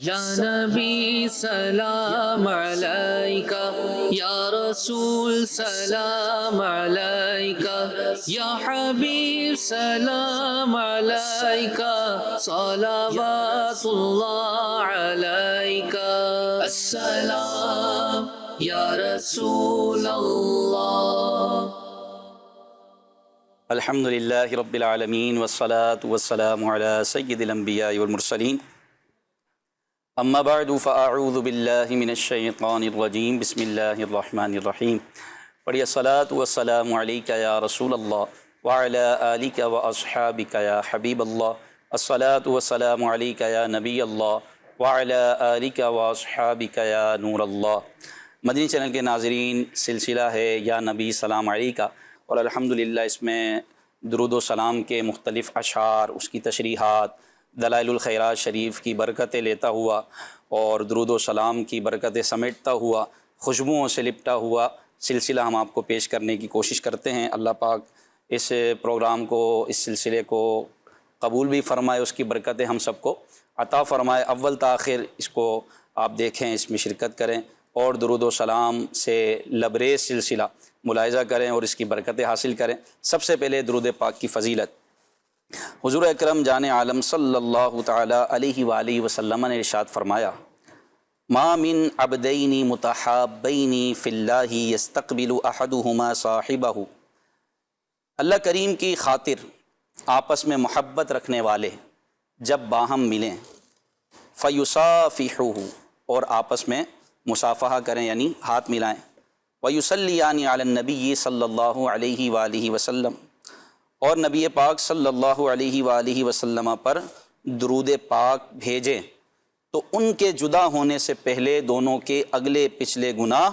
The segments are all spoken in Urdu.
یا نبی سلام علیکہ، یا رسول سلام علیکہ، یا حبیب سلام علیکہ، صلوات اللہ علیکہ، السلام یا رسول اللہ۔ الحمد للہ رب العالمین والصلاة والسلام علی سید الانبیاء والمرسلین، اما بعد فاعوذ باللہ من الشیطان الرجیم، بسم اللہ الرحمن الرحیم۔ پڑھیے الصلاة والسلام علیکہ یا رسول اللہ وعلی آلک واصحابک یا حبیب اللہ، الصلاة والسلام علیکہ یا نبی اللہ وعلی آلک واصحابک یا نور اللہ۔ مدنی چینل کے ناظرین، سلسلہ ہے یا نبی سلام علیکہ، اور الحمدللہ اس میں درود و سلام کے مختلف اشعار، اس کی تشریحات، دلائل الخیرات شریف کی برکتیں لیتا ہوا اور درود و سلام کی برکتیں سمیٹتا ہوا، خوشبوؤں سے لپٹا ہوا سلسلہ ہم آپ کو پیش کرنے کی کوشش کرتے ہیں۔ اللہ پاک اس پروگرام کو، اس سلسلے کو قبول بھی فرمائے، اس کی برکتیں ہم سب کو عطا فرمائے۔ اول تاخیر اس کو آپ دیکھیں، اس میں شرکت کریں اور درود و سلام سے لبریز سلسلہ ملاحظہ کریں اور اس کی برکتیں حاصل کریں۔ سب سے پہلے درود پاک کی فضیلت۔ حضور اکرم جان عالم صلی اللہ تعالی علیہ وآلہ وسلم نے ارشاد فرمایا، ما من عبدین متحابین فی اللہ یستقبل احدہما صاحبہ۔ اللہ کریم کی خاطر آپس میں محبت رکھنے والے جب باہم ملیں، فیصافحہ، اور آپس میں مصافحہ کریں یعنی ہاتھ ملائیں، ویصلیان علی النبی صلی اللہ علیہ وآلہ وسلم، اور نبی پاک صلی اللہ علیہ وآلہ وسلم پر درود پاک بھیجیں، تو ان کے جدا ہونے سے پہلے دونوں کے اگلے پچھلے گناہ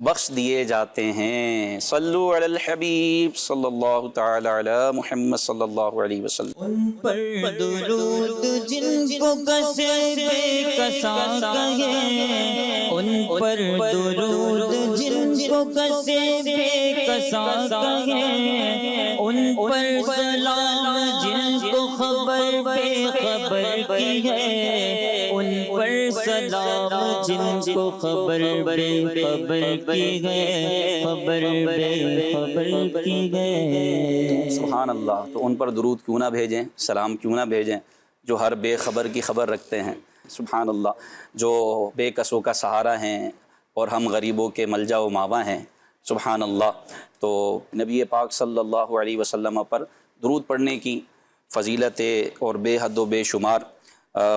بخش دیے جاتے ہیں۔ صلو علی الحبیب صلی اللہ تعالی علی محمد صلی اللہ علیہ وسلم۔ ان پر درود جن کو کسے بے کسا کہیں، ان پر درود جن کو کسے بے کسا کہیں، ان پر سلام جن کو خبر بے خبر کی ہے، ان پر سلام جن کو خبر بے خبر کی ہے، خبر بے خبر کی ہے۔ سبحان اللہ۔ تو ان پر درود کیوں نہ بھیجیں، سلام کیوں نہ بھیجیں جو ہر بے خبر کی خبر رکھتے ہیں۔ سبحان اللہ۔ جو بے کسوں کا سہارا ہیں اور ہم غریبوں کے ملجا و ماوا ہیں۔ سبحان اللہ۔ تو نبی پاک صلی اللہ علیہ وسلم پر درود پڑھنے کی فضیلتیں اور بے حد و بے شمار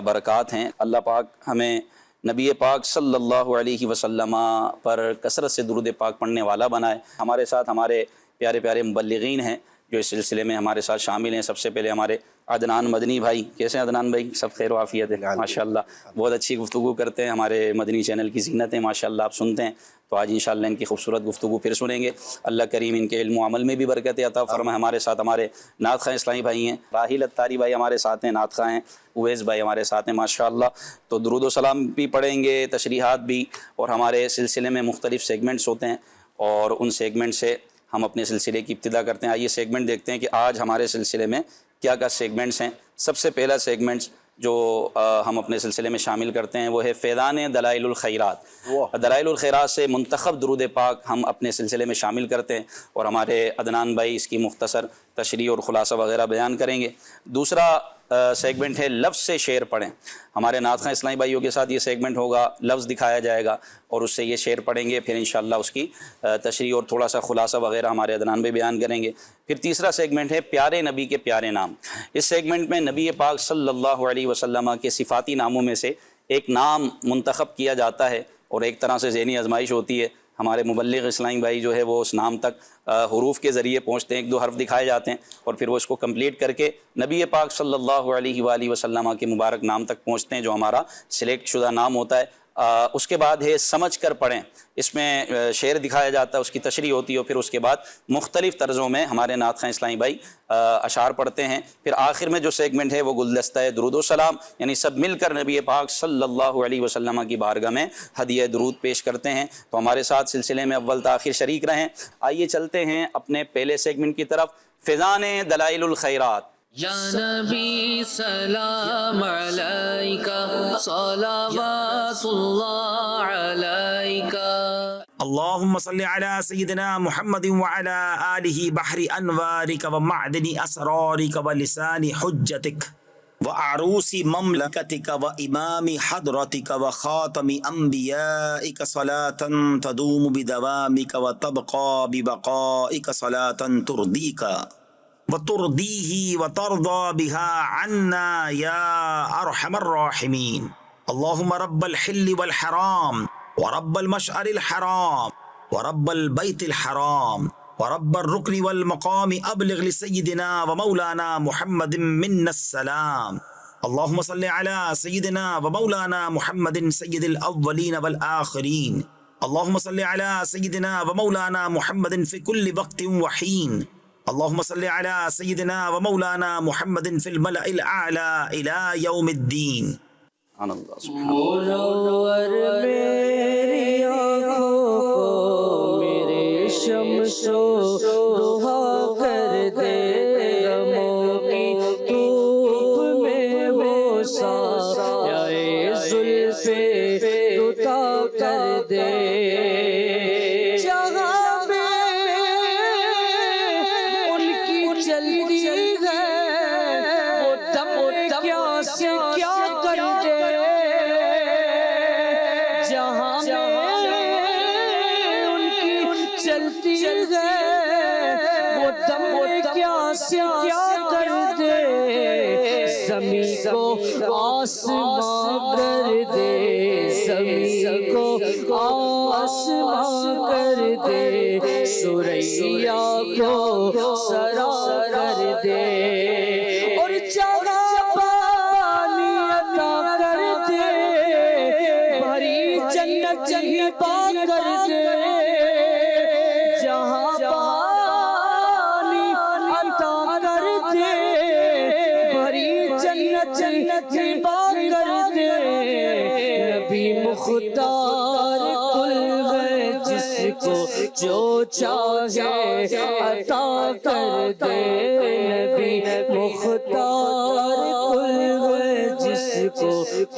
برکات ہیں۔ اللہ پاک ہمیں نبی پاک صلی اللہ علیہ وسلم پر کثرت سے درود پاک پڑھنے والا بنائے۔ ہمارے ساتھ ہمارے پیارے پیارے مبلغین ہیں جو اس سلسلے میں ہمارے ساتھ شامل ہیں۔ سب سے پہلے ہمارے عدنان مدنی بھائی، کیسے ہیں عدنان بھائی؟ سب خیر و عافیت ہے ماشاءاللہ، بہت اچھی گفتگو کرتے ہیں، ہمارے مدنی چینل کی زینت ہے ماشاءاللہ، آپ سنتے ہیں تو آج انشاءاللہ ان کی خوبصورت گفتگو پھر سنیں گے۔ اللہ کریم ان کے علم و عمل میں بھی برکت عطا فرمائے۔ ہمارے ساتھ ہمارے نعت خواں اسلامی بھائی ہیں، راحیل اتاری بھائی ہمارے ساتھ ہیں، نعت خواں ہیں اویس بھائی ہمارے ساتھ ہیں ماشاءاللہ۔ تو درود و سلام بھی پڑھیں گے، تشریحات بھی، اور ہمارے سلسلے میں مختلف سیگمنٹس ہوتے ہیں اور ان سیگمنٹ سے ہم اپنے سلسلے کی ابتدا کرتے ہیں۔ آئیے سیگمنٹ دیکھتے ہیں کہ آج ہمارے سلسلے میں کیا کیا سیگمنٹس ہیں۔ سب سے پہلا سیگمنٹس جو ہم اپنے سلسلے میں شامل کرتے ہیں وہ ہے فیضان دلائل الخیرات۔ دلائل الخیرات سے منتخب درود پاک ہم اپنے سلسلے میں شامل کرتے ہیں اور ہمارے عدنان بھائی اس کی مختصر تشریح اور خلاصہ وغیرہ بیان کریں گے۔ دوسرا سیگمنٹ ہے لفظ سے شعر پڑھیں۔ ہمارے نعت خواں اسلامی بھائیوں کے ساتھ یہ سیگمنٹ ہوگا، لفظ دکھایا جائے گا اور اس سے یہ شعر پڑھیں گے، پھر انشاءاللہ اس کی تشریح اور تھوڑا سا خلاصہ وغیرہ ہمارے عدنان بھائی بیان کریں گے۔ پھر تیسرا سیگمنٹ ہے پیارے نبی کے پیارے نام۔ اس سیگمنٹ میں نبی پاک صلی اللہ علیہ وسلم کے صفاتی ناموں میں سے ایک نام منتخب کیا جاتا ہے اور ایک طرح سے ذہنی آزمائش ہوتی ہے۔ ہمارے مبلغ اسلامی بھائی جو ہے وہ اس نام تک حروف کے ذریعے پہنچتے ہیں، ایک دو حرف دکھائے جاتے ہیں اور پھر وہ اس کو کمپلیٹ کر کے نبی پاک صلی اللہ علیہ وآلہ وسلم کے مبارک نام تک پہنچتے ہیں جو ہمارا سلیکٹ شدہ نام ہوتا ہے۔ اس کے بعد ہے سمجھ کر پڑھیں۔ اس میں شعر دکھایا جاتا ہے، اس کی تشریح ہوتی ہے اور پھر اس کے بعد مختلف طرزوں میں ہمارے نعت خواں اسلامی بھائی اشعار پڑھتے ہیں۔ پھر آخر میں جو سیگمنٹ ہے وہ گلدستہ درود و سلام، یعنی سب مل کر نبی پاک صلی اللہ علیہ وسلم کی بارگاہ میں ہدیہ درود پیش کرتے ہیں۔ تو ہمارے ساتھ سلسلے میں اول تاخیر شریک رہیں۔ آئیے چلتے ہیں اپنے پہلے سیگمنٹ کی طرف، فیضان دلائل الخیرات۔ یا نبی سلام علیکہ صلوات اللہ علیکہ اللهم صل على سيدنا محمد وعلى آله بحر أنوارك ومعدن أسرارك ولسان حجتك وعروس مملكتك وإمام حضرتك وخاتم أنبيائك صلاة تدوم بدوامك وتبقى ببقائك صلاة ترضيك وترضيه وترضى بها عنا يا أرحم الراحمين. اللهم رب الحل والحرام ورب المشعر الحرام ورب البيت الحرام ورب الركن والمقام أبلغ لسيدنا ومولانا محمد منا السلام. اللهم صل على سيدنا ومولانا محمد سيد الأولين والآخرين. اللهم صل على سيدنا ومولانا محمد في كل وقت وحين. اللهم صل على سيدنا ومولانا محمد في الملأ الأعلى إلى يوم الدين. سبحان اللہ سبحان اللہ. منور میری آنکھوں کو میرے شمس و ضحیٰ کر دے، غموں کی دھوپ میں وہ سایہ زلف عطا کر دے. جہاں میں ان کی چلتی ہے وہ دم کیا سے کیا کر دے. جہاں ان کی چلتی ہے وہ دم کیا سے کیا کر دے. زمین کو آسمان کر دے، زمین کو آسمان کر دے، سوریا کو سرا کر دے، اور جگہ پانی عطا کر دے، بھری جنت ہی پا کر دے. جہاں پانی عطا کر دے، بھری جنت ہی پا کر دے. نبی مختار کل ہے جس کو جو چاہے عطا کر دے. نبی مختار کل ہے جس کو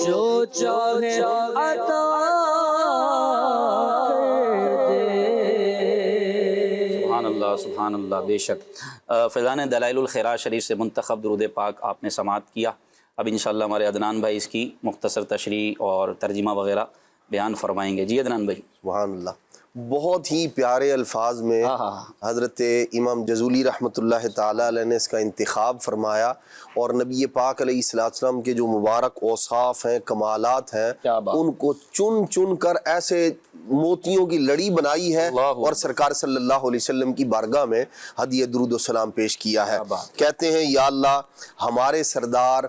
جو چاہے عطا کر دے. سبحان اللہ سبحان اللہ. بے شک فیضان دلائل الخیرات شریف سے منتخب درود پاک آپ نے سماعت کیا. اب انشاءاللہ ہمارے عدنان بھائی اس کی مختصر تشریح اور ترجمہ وغیرہ بیان فرمائیں گے. جی عدنان بھائی. سبحان اللہ. بہت ہی پیارے الفاظ میں حضرت امام جزولی رحمۃ اللہ تعالیٰ علیہ نے اس کا انتخاب فرمایا، اور نبی پاک علیہ السلام کے جو مبارک اوصاف ہیں، کمالات ہیں، ان کو چن چن کر ایسے موتیوں کی لڑی بنائی ہے اور سرکار صلی اللہ علیہ وسلم کی بارگاہ میں ہدیہ درود و سلام پیش کیا ہے. کہتے ہیں یا اللہ ہمارے سردار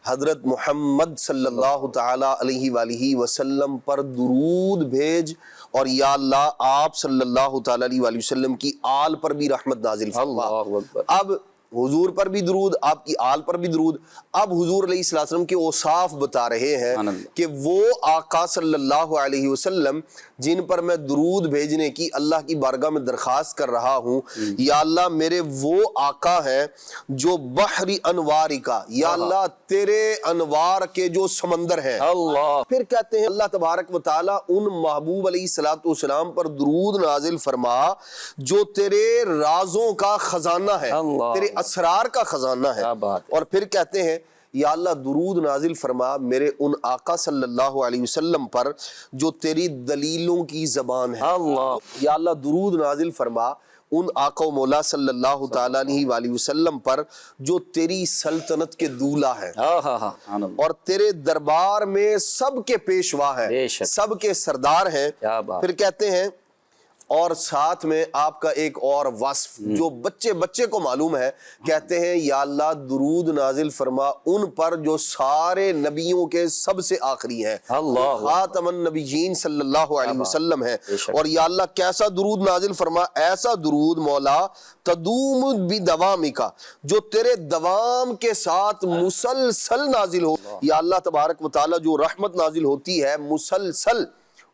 حضرت محمد صلی اللہ تعالیٰ علیہ وآلہ وسلم پر درود بھیج، اور یا اللہ آپ صلی اللہ تعالیٰ علیہ وآلہ وسلم کی آل پر بھی رحمت نازل فرما. اب حضور پر بھی درود، آپ کی آل پر بھی درود. اب حضور علیہ السلام کے اوصاف بتا رہے ہیں کہ وہ آقا صلی اللہ علیہ وسلم جن پر میں درود بھیجنے کی اللہ کی بارگاہ میں درخواست کر رہا ہوں، یا اللہ میرے وہ آقا ہیں جو بحر انوار کا، یا اللہ تیرے انوار کے جو سمندر ہیں. پھر کہتے ہیں اللہ تبارک و تعالیٰ ان محبوب علیہ السلام پر درود نازل فرما جو تیرے رازوں کا خزانہ ہے، تیرے اسرار کا خزانہ ہے. اور پھر کہتے ہیں یا اللہ درود نازل فرما میرے ان آقا صلی اللہ علیہ وسلم پر جو تیری دلیلوں کی زبان ہے. یا اللہ درود نازل فرما ان آقا و مولا صلی اللہ تعالیٰ علیہ وآلہ وسلم پر جو تیری سلطنت کے دولہ ہیں اور تیرے دربار میں سب کے پیشوا ہیں، سب کے سردار ہیں. پھر کہتے ہیں اور ساتھ میں آپ کا ایک اور وصف جو بچے کو معلوم ہے، کہتے ہیں یا اللہ درود نازل فرما ان پر جو سارے نبیوں کے سب سے آخری ہیں، خاتم النبیین صلی اللہ علیہ وسلم ہے. اور یا اللہ کیسا درود نازل فرما، ایسا درود مولا تدوم بدوامکا جو تیرے دوام کے ساتھ مسلسل نازل ہو. یا اللہ تبارک و تعالی جو رحمت نازل ہوتی ہے مسلسل،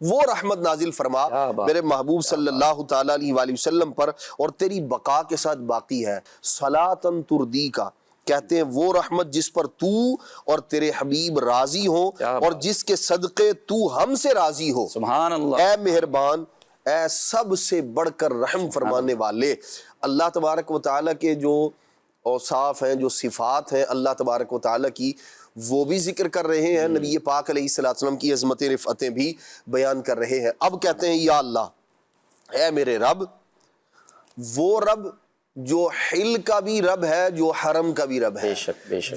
وہ رحمت نازل فرما میرے محبوب صلی اللہ تعالیٰ علیہ وآلہ وسلم پر اور تیری بقا کے ساتھ باقی ہے. صلاۃً تردیکا، کہتے ہیں وہ رحمت جس پر تو اور تیرے حبیب راضی ہوں اور جس کے صدقے تو ہم سے راضی ہو. سبحان اللہ. اے مہربان، اے سب سے بڑھ کر رحم فرمانے والے. اللہ تبارک و تعالیٰ کے جو اوصاف ہیں، جو صفات ہیں اللہ تبارک و تعالیٰ کی، وہ بھی ذکر کر رہے ہیں. نبی پاک علیہ السلام کی عظمت رفعتیں بھی بیان کر رہے ہیں. اب کہتے ہیں یا اللہ، اے میرے رب، وہ رب جو حل کا بھی رب ہے، جو حرم کا بھی رب ہے. بے شک بے شک.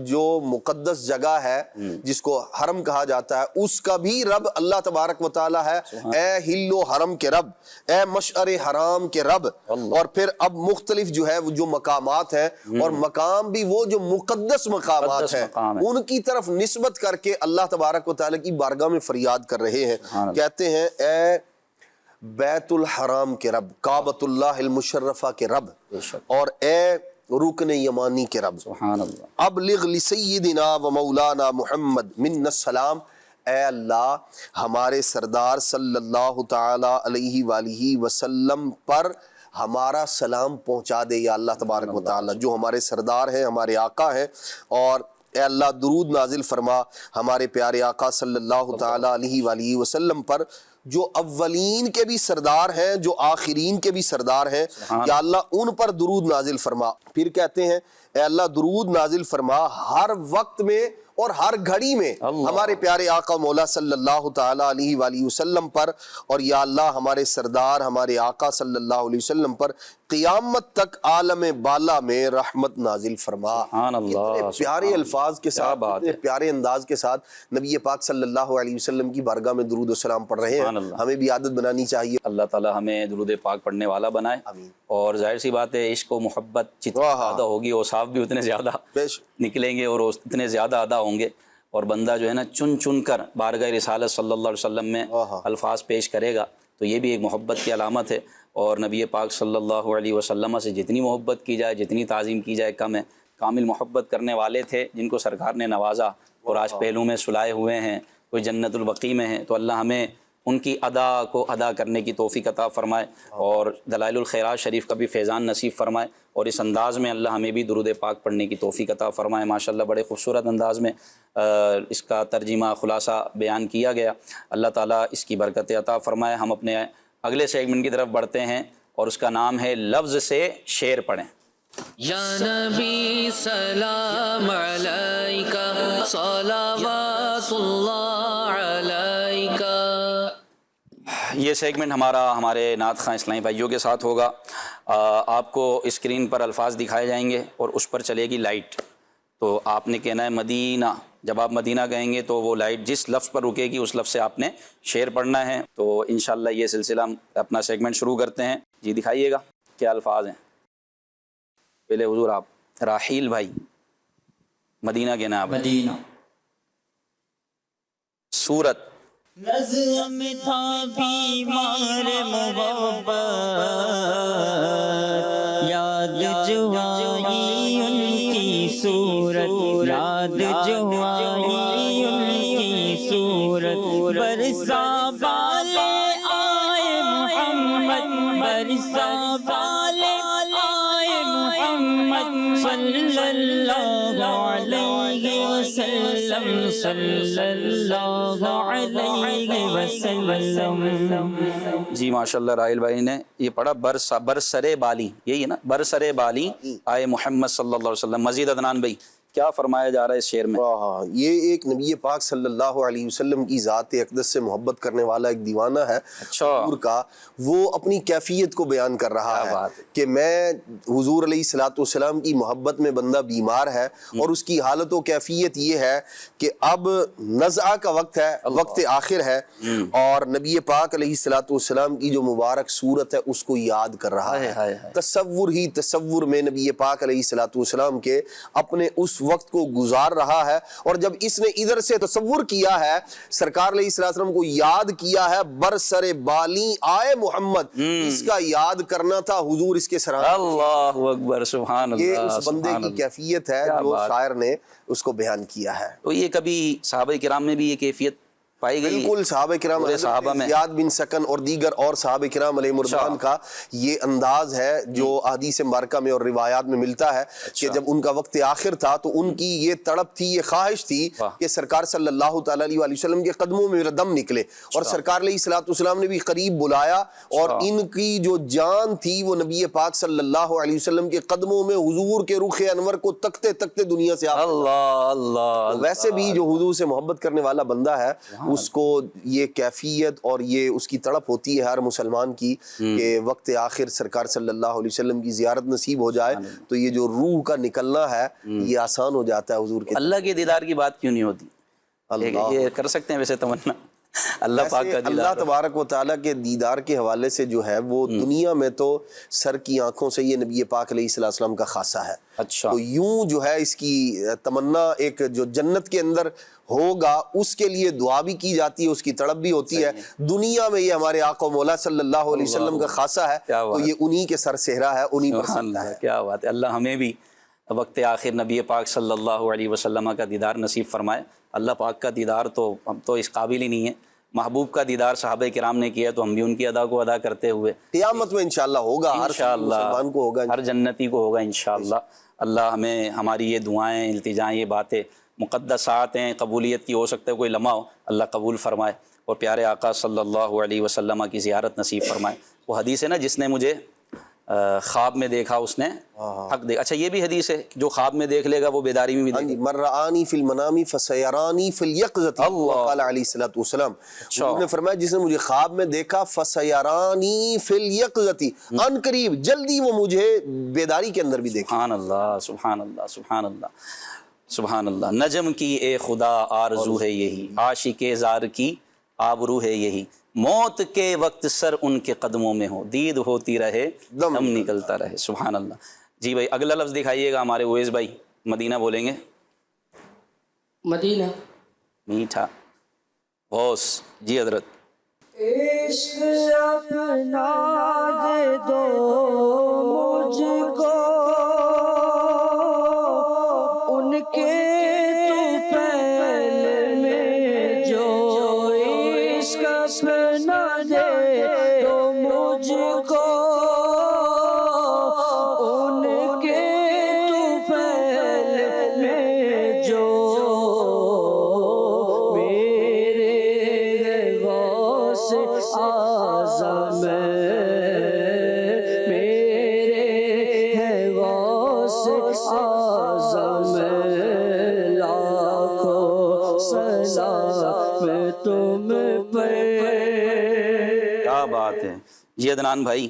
جو مقدس جگہ ہے جس کو حرم کہا جاتا ہے، اس کا بھی رب اللہ تبارک و تعالی ہے. اے ہل و حرم کے رب، اے مشعر حرام کے رب. اور پھر اب مختلف جو ہے وہ جو مقامات ہیں، اور مقام بھی وہ جو مقدس مقامات ہیں، ان کی طرف نسبت کر کے اللہ تبارک و تعالی کی بارگاہ میں فریاد کر رہے ہیں. کہتے ہیں اے بیت الحرام کے رب، کعبۃ اللہ المشرفہ کے رب، اور اے رکن یمانی کے رب. سبحان اللہ. ابلغ لسیدنا و مولانا محمد من السلام. اے اللہ، ہمارے سردار صلی اللہ تعالی علیہ وآلہ وسلم پر ہمارا سلام پہنچا دے یا اللہ تبارک و تعالی، جو ہمارے سردار ہیں، ہمارے آقا ہیں. اور اے اللہ درود نازل فرما ہمارے پیارے آقا صلی اللہ تعالی علیہ وآلہ وسلم پر، جو اولین کے بھی سردار ہیں، جو آخرین کے بھی سردار ہیں. یا اللہ ان پر درود نازل فرما. پھر کہتے ہیں اے اللہ درود نازل فرما ہر وقت میں اور ہر گھڑی میں ہمارے پیارے آقا مولا صلی اللہ تعالی علیہ وآلہ وسلم پر. اور یا اللہ ہمارے سردار، ہمارے آقا صلی اللہ علیہ وسلم پر قیامت تک عالم بالا میں رحمت نازل فرما. اتنے پیارے الفاظ کے ساتھ، اتنے پیارے انداز کے ساتھ نبی پاک صلی اللہ علیہ وسلم کی بارگاہ میں درود و سلام پڑھ رہے ہیں. ہمیں بھی عادت بنانی چاہیے. اللہ تعالی ہمیں درود پاک پڑھنے والا بنائے. اور ظاہر سی بات ہے، عشق و محبت جتنی زیادہ ہوگی، اوصاف بھی اتنے زیادہ نکلیں گے اور اتنے زیادہ ادا ہوں گے. اور بندہ جو ہے نا چن چن کر بارگاہ رسالت صلی اللہ علیہ وسلم میں الفاظ پیش کرے گا، تو یہ بھی ایک محبت کی علامت ہے. اور نبی پاک صلی اللہ علیہ وسلم سے جتنی محبت کی جائے، جتنی تعظیم کی جائے کم ہے. کامل محبت کرنے والے تھے جن کو سرکار نے نوازا اور آج پہلو میں سلائے ہوئے ہیں، کوئی جنت البقیع میں ہیں. تو اللہ ہمیں ان کی ادا کو ادا کرنے کی توفیق عطا فرمائے اور دلائل الخیرات شریف کا بھی فیضان نصیب فرمائے. اور اس انداز میں اللہ ہمیں بھی درود پاک پڑھنے کی توفیق عطا فرمائے. ماشاءاللہ بڑے خوبصورت انداز میں اس کا ترجمہ خلاصہ بیان کیا گیا. اللہ تعالیٰ اس کی برکت عطا فرمائے. ہم اپنے اگلے سیگمنٹ کی طرف بڑھتے ہیں اور اس کا نام ہے لفظ سے شعر پڑھیں. یا نبی سلام علیکہ صلوات اللہ علیکہ. یہ سیگمنٹ ہمارے نعت خواں اسلامی بھائیوں کے ساتھ ہوگا. آپ کو اسکرین پر الفاظ دکھائے جائیں گے اور اس پر چلے گی لائٹ. تو آپ نے کہنا ہے مدینہ. جب آپ مدینہ کہیں گے تو وہ لائٹ جس لفظ پر رکے گی اس لفظ سے آپ نے شعر پڑھنا ہے. تو انشاءاللہ یہ سلسلہ اپنا سیگمنٹ شروع کرتے ہیں. جی دکھائیے گا کیا الفاظ ہیں. پہلے حضور آپ راحیل بھائی مدینہ کے نام. مدینہ. سورت نظم تھا بیمار محبت، یاد جو آئی ان کی صورت، یاد جو آئی ان کی صورت. برسا والے آئے محمد، برسا والے آئے محمد صلی اللہ علیہ وسلم، صلی اللہ علیہ وسلم. جی ماشاءاللہ راحیل بھائی نے یہ پڑھا برسرے بالی. یہی ہے نا برسرے بالی آئے محمد صلی اللہ علیہ وسلم. مزید عدنان بھائی کیا فرمایا جا رہا ہے اس شعر میں؟ یہ ایک نبی پاک صلی اللہ علیہ وسلم کی ذات اقدس سے محبت کرنے والا ایک دیوانہ ہے حضور کا. وہ اپنی کیفیت کو بیان کر رہا ہے کہ میں حضور علیہ الصلوۃ والسلام کی محبت میں بندہ بیمار ہے، اور اس کی حالت و کیفیت یہ ہے کہ اب نزعہ کا وقت ہے، وقت آخر ہے، اور نبی پاک علیہ الصلوۃ والسلام کی جو مبارک صورت ہے اس کو یاد کر رہا ہے. تصور ہی تصور میں نبی پاک علیہ الصلوۃ والسلام کے اپنے اس وقت کو گزار رہا ہے. اور جب اس نے ادھر سے تصور کیا ہے، سرکار علیہ السلام کو یاد کیا ہے، برسر بالی آئے محمد، اس کا یاد کرنا تھا حضور اس کے سرانے. اللہ اکبر سبحان اللہ. یہ اس بندے کی کیفیت ہے جو شاعر نے اس کو بیان کیا ہے. تو یہ کبھی صحابہ کرام میں بھی یہ کیفیت پائی گئی بالکل صحابہ کرام پورے صحابہ میں۔ زیاد بن سکن اور دیگر اور صحابہ کرام علیہ مردان کا یہ انداز ہے جو احادیث مبارکہ میں اور روایات میں ملتا ہے کہ جب ان کا وقت آخر تھا تو ان کی یہ تڑپ تھی، یہ خواہش تھی کہ سرکار صلی اللہ تعالیٰ علیہ وآلہ وسلم کے قدموں میں میرا دم نکلے، اور سرکار علیہ الصلوۃ والسلام نے بھی قریب بلایا اور ان کی جو جان تھی وہ نبی پاک صلی اللہ علیہ وسلم کے قدموں میں حضور کے رخ انور کو تکتے تکتے دنیا سے اللہ اللہ۔ ویسے بھی جو حضور سے محبت کرنے والا بندہ ہے اس کو یہ کیفیت اور یہ اس کی تڑپ ہوتی ہے ہر مسلمان کی کہ وقت آخر سرکار صلی اللہ علیہ وسلم کی زیارت نصیب ہو جائے تو یہ جو روح کا نکلنا ہے یہ آسان ہو جاتا ہے حضور کے۔ اللہ کے دیدار کی بات کیوں نہیں ہوتی؟ یہ کر سکتے ہیں ویسے تمنا اللہ پاک کا دیدار۔ اللہ تبارک و تعالیٰ کے دیدار کے حوالے سے جو ہے وہ دنیا میں تو سر کی آنکھوں سے یہ نبی پاک علیہ السلام کا خاصہ ہے۔ اچھا، تو یوں جو ہے اس کی تمنا ایک جو جنت کے اندر ہوگا اس کے لیے دعا بھی کی جاتی ہے، اس کی تڑپ بھی ہوتی ہے۔ دنیا میں یہ ہمارے آقا و مولا صلی اللہ علیہ وسلم کا خاصہ ہے تو یہ انہی کے سر سہرا ہے، انہی پر سکتا ہے۔ کیا بات ہے۔ اللہ ہمیں بھی وقت آخر نبی پاک صلی اللہ علیہ وسلم کا دیدار نصیب فرمائے۔ اللہ پاک کا دیدار تو ہم تو اس قابل ہی نہیں ہے، محبوب کا دیدار صحابہ کرام نے کیا تو ہم بھی ان کی ادا کو ادا کرتے ہوئے قیامت میں انشاءاللہ ہوگا، ہر مسلمان کو ہوگا، ہر جنتی کو ہوگا انشاءاللہ۔ اللہ ہمیں ہماری یہ دعائیں، التجائیں، یہ باتیں مقدسات ہیں، قبولیت کی ہو سکتا ہے کوئی لمحہ ہو، اللہ قبول فرمائے اور پیارے آقا صلی اللہ علیہ وسلم کی زیارت نصیب فرمائے۔ وہ حدیث ہے نا، جس نے مجھے خواب میں دیکھا اس نے حق دیکھا۔ اچھا یہ بھی حدیث ہے جو خواب میں دیکھ لے گا وہ بیداری میں بھی دیکھے گا۔ من رآنی فی المنام فسیرانی فی الیقظۃ، قال علیہ الصلوۃ والسلام، انہوں نے فرمایا جس نے مجھے خواب میں دیکھا فسیرانی فی الیقظۃ، ان قریب جلدی وہ مجھے بیداری کے اندر بھی دیکھے۔ سبحان اللہ سبحان اللہ سبحان اللہ سبحان اللہ۔ نجم کی اے خدا آرزو ہے یہی، عاشق زار کی آبرو ہے یہی، موت کے وقت سر ان کے قدموں میں ہو، دید ہوتی رہے دم نکلتا رہے۔ سبحان اللہ۔ جی بھائی اگلا لفظ دکھائیے گا ہمارے اویس بھائی، مدینہ بولیں گے۔ مدینہ میٹھا غوث جی حضرت۔ عشق اپنا دے دو مجھ کو، ان کے طفیل میں جو عشق اپنا دے دو مجھ کو، ان کے طفیل میں جو میرے غوث اعظم، میرے ہیں غوث اعظم، لاکھوں سلام تم پر۔ کیا بات ہے جی عدنان بھائی۔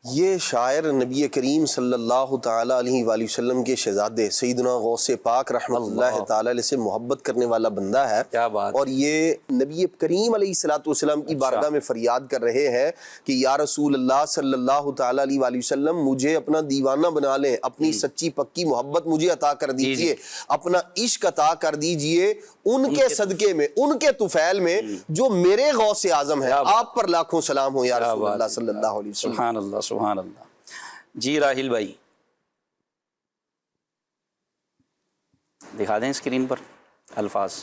یہ شاعر نبی کریم صلی اللہ تعالیٰ علیہ وآلہ وسلم کے شہزادے سیدنا غوث پاک رحمۃ اللہ تعالیٰ علیہ سے محبت کرنے والا بندہ ہے، کیا بات۔ اور یہ نبی کریم علیہ الصلوۃ والسلام کی بارگاہ میں فریاد کر رہے ہیں کہ یا رسول اللہ صلی اللہ تعالیٰ علیہ وآلہ وسلم مجھے اپنا دیوانہ بنا لیں، اپنی سچی پکی محبت مجھے عطا کر دیجئے، اپنا عشق عطا کر دیجئے ان کے صدقے میں، ان کے طفیل میں جو میرے غوث اعظم ہے۔ آپ پر لاکھوں سلام ہو یا رسول اللہ صلی اللہ علیہ وسلم۔ سبحان اللہ سبحان اللہ۔ جی راہیل بھائی دکھا دیں اسکرین پر الفاظ۔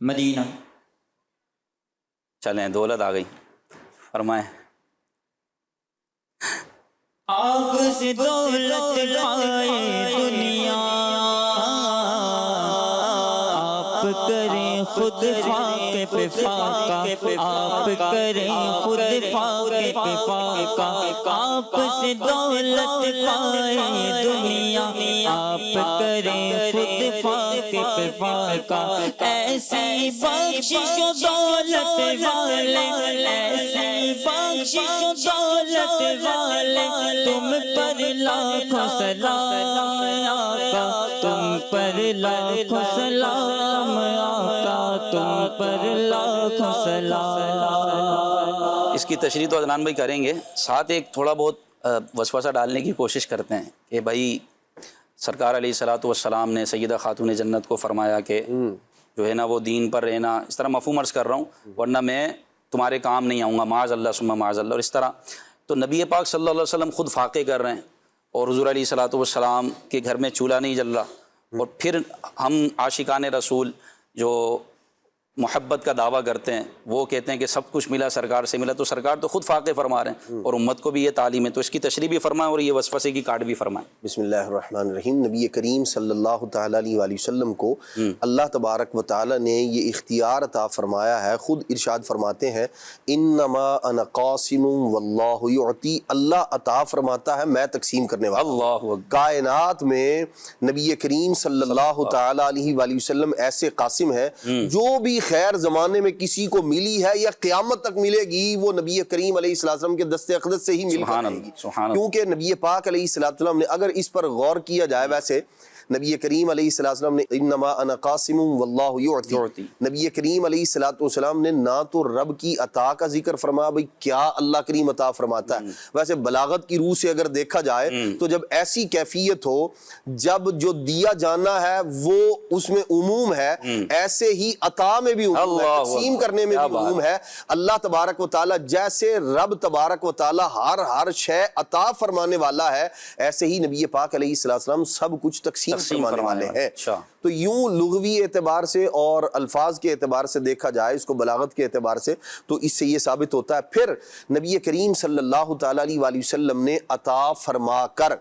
مدینہ چلیں دولت آ گئی، فرمائیں۔ آپ سے دولت پائے دنیا، آپ کریں خود فاقے پہ فاقہ، آپ کریں خود فاقے پہ فاقہ، آپ سے دولت پائے دنیا، آپ کریں خود فاقے پہ فاقہ، ایسی بخشش و دولت والے، ایسی بخشش و دولت والے، تم پر لاکھوں سلام آقا، تم پر لاکھوں سلام آقا، تم پر لاکھوں سلام۔ اس کی تشریح تو عدنان بھائی کریں گے، ساتھ ایک تھوڑا بہت وسوسہ ڈالنے کی کوشش کرتے ہیں کہ بھائی سرکار علیہ الصلوۃ والسلام نے سیدہ خاتون جنت کو فرمایا کہ جو ہے نا وہ دین پر رہنا، اس طرح مفہوم عرض کر رہا ہوں، ورنہ میں تمہارے کام نہیں آؤں گا، معاذ اللہ ثم معاذ اللہ، اور اس طرح تو نبی پاک صلی اللہ علیہ وسلم خود فاقے کر رہے ہیں اور حضور علیہ الصلوۃ والسلام کے گھر میں چولہا نہیں جل رہا، اور پھر ہم عاشقان رسول جو محبت کا دعویٰ کرتے ہیں وہ کہتے ہیں کہ سب کچھ ملا سرکار سے ملا، تو سرکار تو خود فاقے فرما رہے ہیں اور امت کو بھی یہ تعلیم ہے، تو اس کی تشریح بھی فرمائیں اور یہ وسوسے کی کاٹ بھی فرمائیں۔ بسم اللہ الرحمن الرحیم۔ نبی کریم صلی اللہ تعالیٰ علیہ وآلہ وسلم کو اللہ تبارک و تعالیٰ نے یہ اختیار عطا فرمایا ہے، خود ارشاد فرماتے ہیں انما انا قاسم واللہ یعطی، اللہ عطا فرماتا ہے میں تقسیم کرنے والا۔ اللہ اکبر۔ کائنات میں نبی کریم صلی اللہ تعالیٰ علیہ وآلہ وسلم ایسے قاسم ہے، جو بھی خیر زمانے میں کسی کو ملی ہے یا قیامت تک ملے گی وہ نبی کریم علیہ السلام کے دست اقدس سے ہی مل کر رہے گی، کیونکہ نبی پاک علیہ السلام نے اگر اس پر غور کیا جائے، ویسے نبی کریم علیہ السلام نے انما انا قاسم واللہ یعطی، نبی کریم علیہ السلام نے نہ تو رب کی عطا کا ذکر فرمایا بھئی کیا اللہ کریم عطا فرماتا ہے، ویسے بلاغت کی روح سے اگر دیکھا جائے تو جب ایسی کیفیت ہو جب جو دیا جانا ہے وہ اس میں عموم ہے، ایسے ہی عطا میں بھی عموم ہے، تقسیم کرنے میں بھی عموم ہے۔ اللہ تبارک و تعالی جیسے رب تبارک و تعالی ہر شے عطا فرمانے والا ہے، ایسے ہی نبی پاک علیہ السلام سب کچھ تقسیم فرمانے والے ہیں۔ تو یوں لغوی اعتبار سے اور الفاظ کے اعتبار سے دیکھا جائے اس کو، بلاغت کے اعتبار سے، تو اس سے یہ ثابت ہوتا ہے۔ پھر نبی کریم صلی اللہ تعالیٰ علیہ وآلہ وسلم نے عطا فرما کر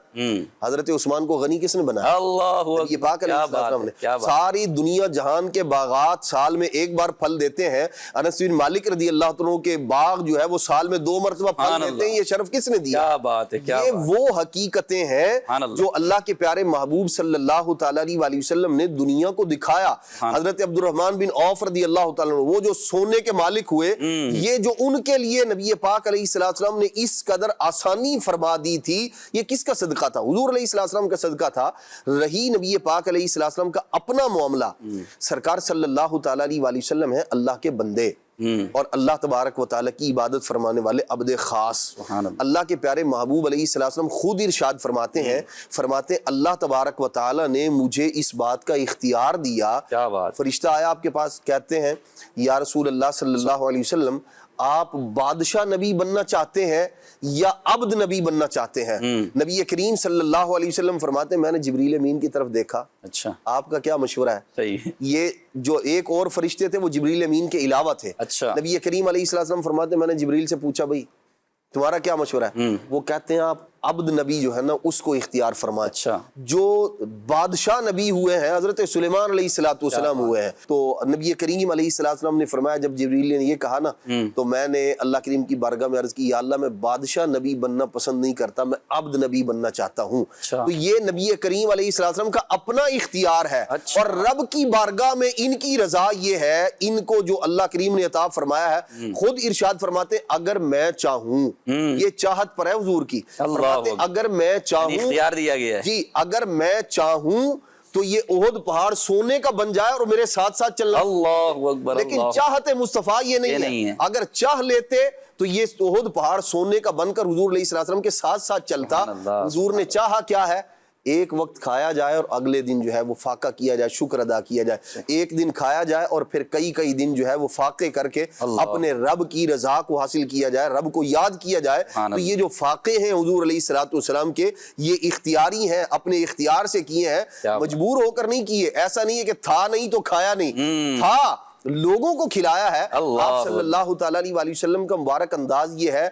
حضرت عثمان کو غنی کس نے بنایا؟ اللہ نبی پاک علیہ السلام نے۔ ساری دنیا جہان کے باغات سال میں ایک بار پھل دیتے ہیں، انس بن مالک رضی اللہ عنہ کے باغ جو ہے وہ سال میں 2 مرتبہ پھل دیتے ہیں، یہ شرف کس نے دیا؟ کیا بات ہے، یہ وہ حقیقتیں ہیں جو اللہ کے پیارے محبوب صلی اللہ تعالیٰ علیہ وآلہ وسلم نے دنیا کو دکھایا۔ حضرت عبد الرحمن بن عوف رضی اللہ تعالیٰ عنہ، وہ جو سونے کے مالک ہوئے، یہ جو ان کے لیے نبی پاک علیہ السلام نے اس قدر آسانی فرما دی تھی، یہ کس کا صدقہ تھا؟ حضور علیہ السلام کا صدقہ تھا۔ رہی نبی پاک علیہ السلام کا اپنا معاملہ، سرکار صلی اللہ تعالیٰ علیہ وآلہ وسلم ہے اللہ کے بندے اور اللہ تبارک و تعالیٰ کی عبادت فرمانے والے عبد خاص۔ اللہ کے پیارے محبوب علیہ السلام خود ارشاد فرماتے ہیں، اللہ تبارک و تعالیٰ نے مجھے اس بات کا اختیار دیا۔ فرشتہ آیا آپ کے پاس، کہتے ہیں یا رسول اللہ صلی اللہ علیہ وسلم آپ بادشاہ نبی بننا چاہتے ہیں یا عبد نبی بننا چاہتے ہیں؟ نبی کریم صلی اللہ علیہ وسلم فرماتے ہیں میں نے جبریل امین کی طرف دیکھا، اچھا آپ کا کیا مشورہ ہے؟ صحیح۔ یہ جو ایک اور فرشتے تھے وہ جبریل امین کے علاوہ تھے۔ اچھا۔ نبی کریم علیہ السلام فرماتے ہیں میں نے جبریل سے پوچھا بھئی تمہارا کیا مشورہ ہے؟ وہ کہتے ہیں آپ عبد نبی جو ہے نا اس کو اختیار فرمائیں۔ اچھا۔ جو بادشاہ نبی ہوئے ہیں حضرت سلیمان علیہ السلام ہوئے ہیں، تو نبی کریم علیہ السلام نے فرمایا جب جبریل نے یہ کہا نا تو میں نے اللہ کریم کی بارگاہ میں عرض کی یا اللہ میں بادشاہ نبی بننا پسند نہیں کرتا، میں عبد نبی بننا چاہتا ہوں۔ تو یہ نبی کریم علیہ السلام کا اپنا اختیار ہے اور رب کی بارگاہ میں ان کی رضا یہ ہے، ان کو جو اللہ کریم نے عطا فرمایا ہے، خود ارشاد فرماتے اگر میں چاہوں، یہ چاہت پر ہے حضور کی، اگر میں چاہوں، اختیار دیا گیا ہے جی، اگر میں چاہوں تو یہ احد پہاڑ سونے کا بن جائے اور میرے ساتھ ساتھ چلنا۔ اللہ اکبر۔ لیکن چاہت مصطفیٰ یہ نہیں ہے، اگر چاہ لیتے تو یہ احد پہاڑ سونے کا بن کر حضور علیہ السلام کے ساتھ ساتھ چلتا۔ حضور نے چاہا کیا ہے؟ ایک وقت کھایا جائے اور اگلے دن جو ہے وہ فاقہ کیا جائے، شکر ادا کیا جائے۔ ایک دن کھایا جائے اور پھر کئی دن جو ہے وہ فاقے کر کے اپنے رب کی رضا کو حاصل کیا جائے، رب کو یاد کیا جائے۔ تو یہ جو فاقے ہیں حضور علیہ السلام کے، یہ اختیاری ہیں، اپنے اختیار سے کیے ہیں، مجبور ہو کر نہیں کیے۔ ایسا نہیں ہے کہ تھا نہیں تو کھایا نہیں، تھا لوگوں کو کھلایا ہے۔ آپ صلی اللہ تعالیٰ علیہ وآلہ وسلم کا مبارک انداز یہ ہے،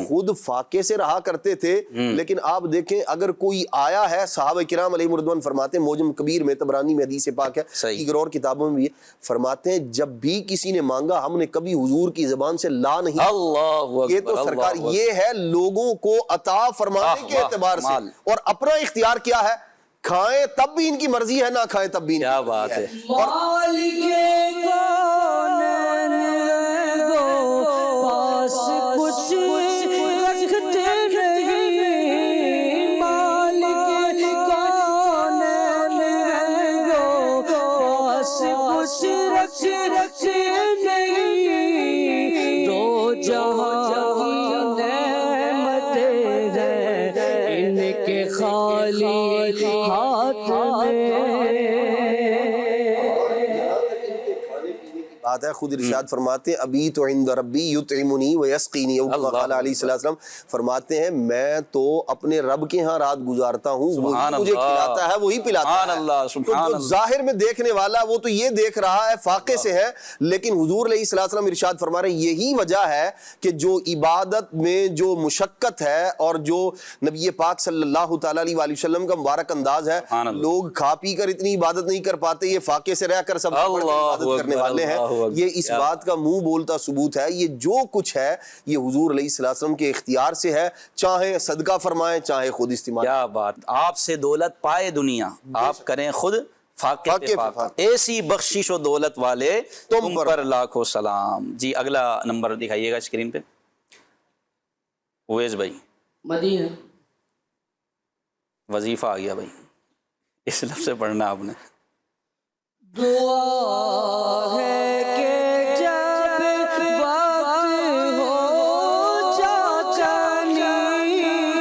خود فاقے سے رہا کرتے تھے، لیکن آپ دیکھیں اگر کوئی آیا ہے، صحابہ کرام علیہ رضوان فرماتے ہیں، موجم کبیر میں، طبرانی میں حدیث پاک ہے، دیگر اور کتابوں میں بھی فرماتے ہیں جب بھی کسی نے مانگا ہم نے کبھی حضور کی زبان سے لا نہیں۔ یہ تو سرکار یہ ہے لوگوں کو عطا فرمانے کے اعتبار سے، اور اپنا اختیار کیا ہے؟ کھائیں تب بھی ان کی مرضی ہے، نہ کھائیں تب بھی ان کی مرضی ہے۔ کیا بات ہے۔ مالک کونین گو پاس کچھ رکھتے نہیں، مالک کونین گو پاس کچھ رکھتے نہیں، دو جہاں کی نعمتیں ہیں ان کے خالی ہاتھ میں۔ بات ہے، خود ارشاد فرماتے ہیں ابیت عند ربی یطعمنی ویسقینی، قال علیہ السلام فرماتے ہیں میں تو اپنے رب کے ہاں رات گزارتا ہوں، وہی مجھے کھلاتا ہے وہی پلاتا ہے۔ تو جو ظاہر میں دیکھنے والا وہ تو یہ دیکھ رہا ہے فاقے سے ہے، لیکن حضور علیہ السلام ارشاد فرما رہے ہیں یہی وجہ ہے کہ جو عبادت میں جو مشقت ہے اور جو نبی پاک صلی اللہ تعالیٰ علیہ وآلہ وسلم کا مبارک انداز ہے، لوگ کھا پی کر اتنی عبادت نہیں کر پاتے، یہ فاقے سے رہ کر سب عبادت کرنے والے ہیں۔ یہ اس بات کا منہ بولتا ثبوت ہے، یہ جو کچھ ہے یہ حضور علیہ السلام کے اختیار سے ہے، چاہے صدقہ فرمائیں چاہے خود استعمال۔ کیا بات، آپ سے دولت پائے دنیا، آپ کریں خود فاقے پہ فاقہ، ایسی بخشش و دولت والے تم پر لاکھوں سلام۔ جی اگلا نمبر دکھائیے گا اسکرین پہ۔ اویس بھائی، مدینہ وظیفہ آ گیا بھائی، اس لفظ سے پڑھنا آپ نے۔ دعا ہے کہ جب وقت ہو چاچانی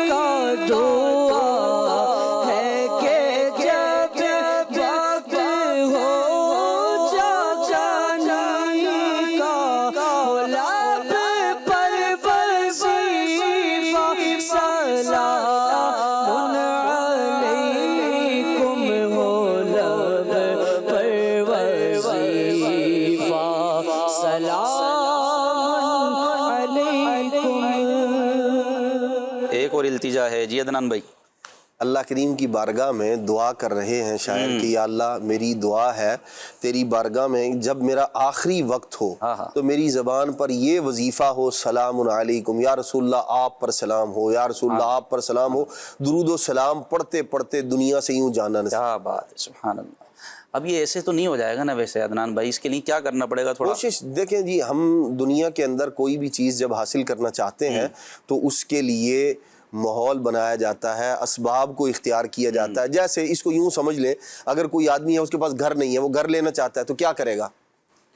کا، دعا ہے کہ جب وقت ہو چاچانی کا، لب پر وظیفہ سلام علیکم، ہو لب پر وظیفہ سلام علیکم۔ ایک اور التجا ہے جی عدنان بھائی۔ اللہ کریم کی بارگاہ میں دعا کر رہے ہیں شاعر کہ یا اللہ میری دعا ہے تیری بارگاہ میں جب میرا آخری وقت ہو تو میری زبان پر یہ وظیفہ ہو سلام علیکم، یا رسول اللہ آپ پر سلام ہو، یا رسول اللہ آپ پر سلام ہو، درود و سلام پڑھتے پڑھتے دنیا سے یوں جانا نصیب۔ کیا بات ہے، سبحان اللہ۔ اب یہ ایسے تو نہیں ہو جائے گا نا ویسے عدنان بھائی، اس کے لیے کیا کرنا پڑے گا؟ تھوڑا کوشش دیکھیں جی، ہم دنیا کے اندر کوئی بھی چیز جب حاصل کرنا چاہتے ہیں تو اس کے لیے ماحول بنایا جاتا ہے، اسباب کو اختیار کیا جاتا ہے۔ جیسے اس کو یوں سمجھ لیں، اگر کوئی آدمی ہے اس کے پاس گھر نہیں ہے، وہ گھر لینا چاہتا ہے تو کیا کرے گا؟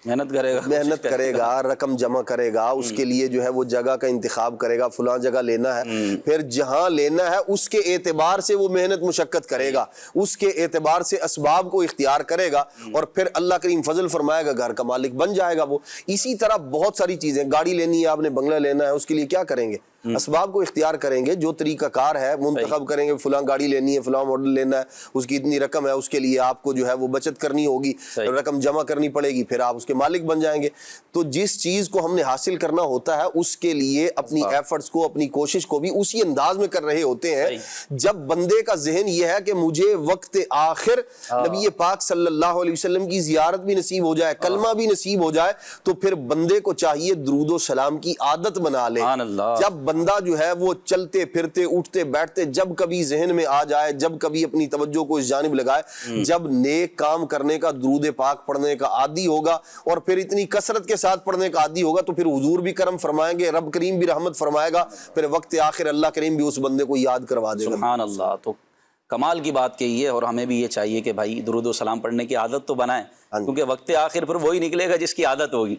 محنت کرے گا، محنت کرے گا، رقم جمع کرے گا، اس کے لیے جو ہے وہ جگہ کا انتخاب کرے گا، فلاں جگہ لینا ہے، پھر جہاں لینا ہے اس کے اعتبار سے وہ محنت مشقت کرے گا، اس کے اعتبار سے اسباب کو اختیار کرے گا، اور پھر اللہ کریم فضل فرمائے گا، گھر کا مالک بن جائے گا وہ۔ اسی طرح بہت ساری چیزیں، گاڑی لینی ہے آپ نے، بنگلہ لینا ہے، اس کے لیے کیا کریں گے؟ اسباب کو اختیار کریں گے، جو طریقہ کار ہے منتخب کریں گے، فلاں گاڑی لینی ہے، فلاں ماڈل لینا ہے، اس کی اتنی رقم ہے، اس کے لیے آپ کو جو ہے وہ بچت کرنی ہوگی، رقم جمع کرنی پڑے گی، پھر آپ اس کے مالک بن جائیں گے۔ تو جس چیز کو ہم نے حاصل کرنا ہوتا ہے اس کے لیے اپنی ایفرٹس کو، اپنی کوشش کو بھی اسی انداز میں کر رہے ہوتے ہیں۔ جب بندے کا ذہن یہ ہے کہ مجھے وقت آخر نبی پاک صلی اللہ علیہ وسلم کی زیارت بھی نصیب ہو جائے، کلمہ بھی نصیب ہو جائے، تو پھر بندے کو چاہیے درود و سلام کی عادت بنا لے۔ جب بندہ جو ہے وہ چلتے پھرتے اٹھتے بیٹھتے جب کبھی ذہن میں آ جائے، جب کبھی اپنی توجہ کو اس جانب لگائے، جب نیک کام کرنے کا، درود پاک پڑھنے کا عادی ہوگا اور پھر اتنی کثرت کے ساتھ پڑھنے کا عادی ہوگا، تو پھر حضور بھی کرم فرمائیں گے، رب کریم بھی رحمت فرمائے گا، پھر وقت آخر اللہ کریم بھی اس بندے کو یاد کروا دے گا۔ سبحان اللہ۔ تو کمال کی بات کہی ہے، اور ہمیں بھی یہ چاہیے کہ بھائی درود و سلام پڑھنے کی عادت تو بنائیں، کیونکہ وقت آخر پر وہی نکلے گا جس کی عادت ہوگی،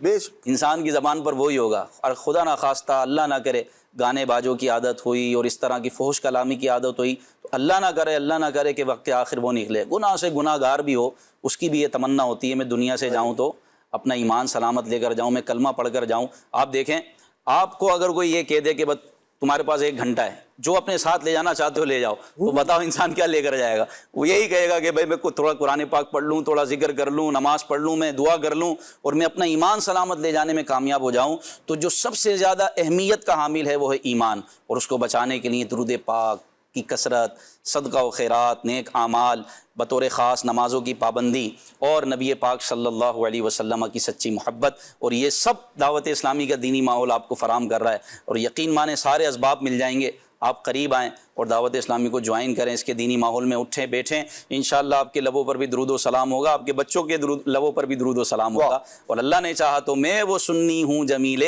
انسان کی زبان پر وہی ہوگا۔ اور خدا نہ خواستہ، اللہ نہ کرے، گانے باجوں کی عادت ہوئی اور اس طرح کی فحش کلامی کی عادت ہوئی، تو اللہ نہ کرے کہ وقت آخر وہ نکلے، گناہ سے گناہ گار بھی ہو، اس کی بھی یہ تمنا ہوتی ہے میں دنیا سے جاؤں تو اپنا ایمان سلامت لے کر جاؤں، میں کلمہ پڑھ کر جاؤں۔ آپ دیکھیں، آپ کو اگر کوئی یہ کہہ دے کہ بس تمہارے پاس 1 گھنٹہ ہے، جو اپنے ساتھ لے جانا چاہتے ہو لے جاؤ، تو بتاؤ انسان کیا لے کر جائے گا؟ وہ یہی کہے گا کہ بھائی میں تھوڑا قرآن پاک پڑھ لوں، تھوڑا ذکر کر لوں، نماز پڑھ لوں، میں دعا کر لوں، اور میں اپنا ایمان سلامت لے جانے میں کامیاب ہو جاؤں۔ تو جو سب سے زیادہ اہمیت کا حامل ہے وہ ہے ایمان، اور اس کو بچانے کے لیے درود پاک کی کثرت، صدقہ و خیرات، نیک اعمال، بطور خاص نمازوں کی پابندی، اور نبی پاک صلی اللہ علیہ وسلم کی سچی محبت، اور یہ سب دعوت اسلامی کا دینی ماحول آپ کو فراہم کر رہا ہے۔ اور یقین مانیں سارے اسباب مل جائیں گے، آپ قریب آئیں اور دعوت اسلامی کو جوائن کریں، اس کے دینی ماحول میں اٹھیں بیٹھیں، انشاءاللہ آپ کے لبوں پر بھی درود و سلام ہوگا، آپ کے بچوں کے لبوں پر بھی درود و سلام ہوگا، اور اللہ نے چاہا تو میں وہ سنی ہوں جمیل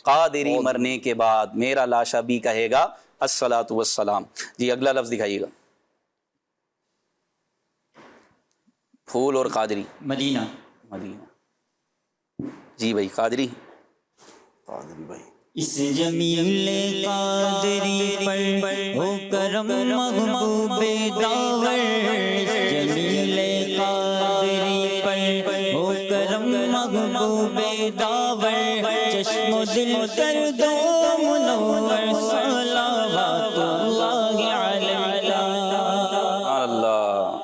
قادری، مرنے کے بعد میرا لاشا بھی کہے گا الصلاۃ والسلام۔ جی اگلا لفظ دکھائیے گا۔ پھول اور قادری، مدینہ۔ جی بھائی قادری بھائی اس جمیل قادری پر ہو کرم محبوب داور، اس جمیل قادری پر ہو کرم محبوب داور چشم و دل کر دو منور صلوات اللہ علیہ. اللہ.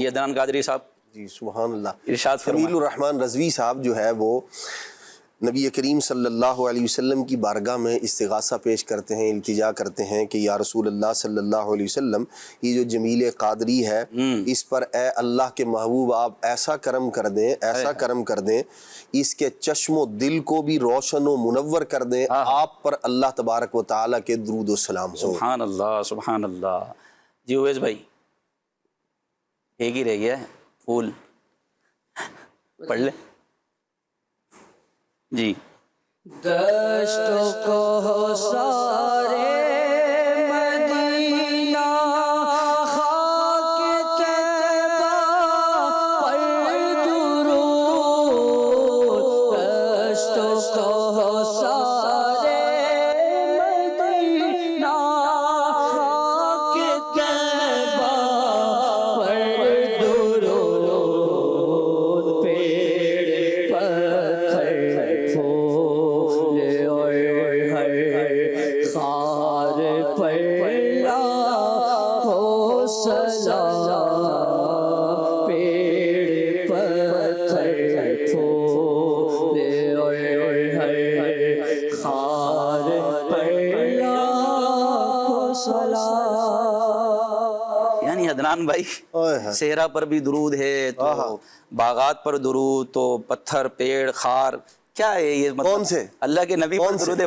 یہ عدنان قادری صاحب جی سبحان اللہ. ارشاد فرمائیں. جمیل الرحمن رضوی صاحب جو ہے وہ نبی کریم صلی اللہ علیہ وسلم کی بارگاہ میں استغاثہ پیش کرتے ہیں، التجا کرتے ہیں کہ یا رسول اللہ صلی اللہ علیہ وسلم، یہ جو جمیل قادری ہے اس پر اے اللہ کے محبوب آپ ایسا کرم کر دیں، ایسا کرم کر دیں، اس کے چشم و دل کو بھی روشن و منور کر دیں، آپ پر اللہ تبارک و تعالیٰ کے درود و سلام ہو. سبحان اللہ سبحان اللہ. جی اویس بھائی ایک ہی رہ گیا ہے پھول، پڑھ لیں. جی. دشت کو سارے مدینہ خاک طیبہ پر درود، دشت کو سارے مدینہ خاک طیبہ پر درود، پیڑ پتھر پھول اور خار پر لاکھوں سلام، پیڑ پتھر پھول اور خار پر لاکھوں سلام. یعنی عدنان بھائی صحرا پر بھی درود ہے، تو باغات پر درود، تو پتھر پیڑ خار، کیا ہے یہ مطلب؟ کون سے اللہ کے نبی پر درود ہے؟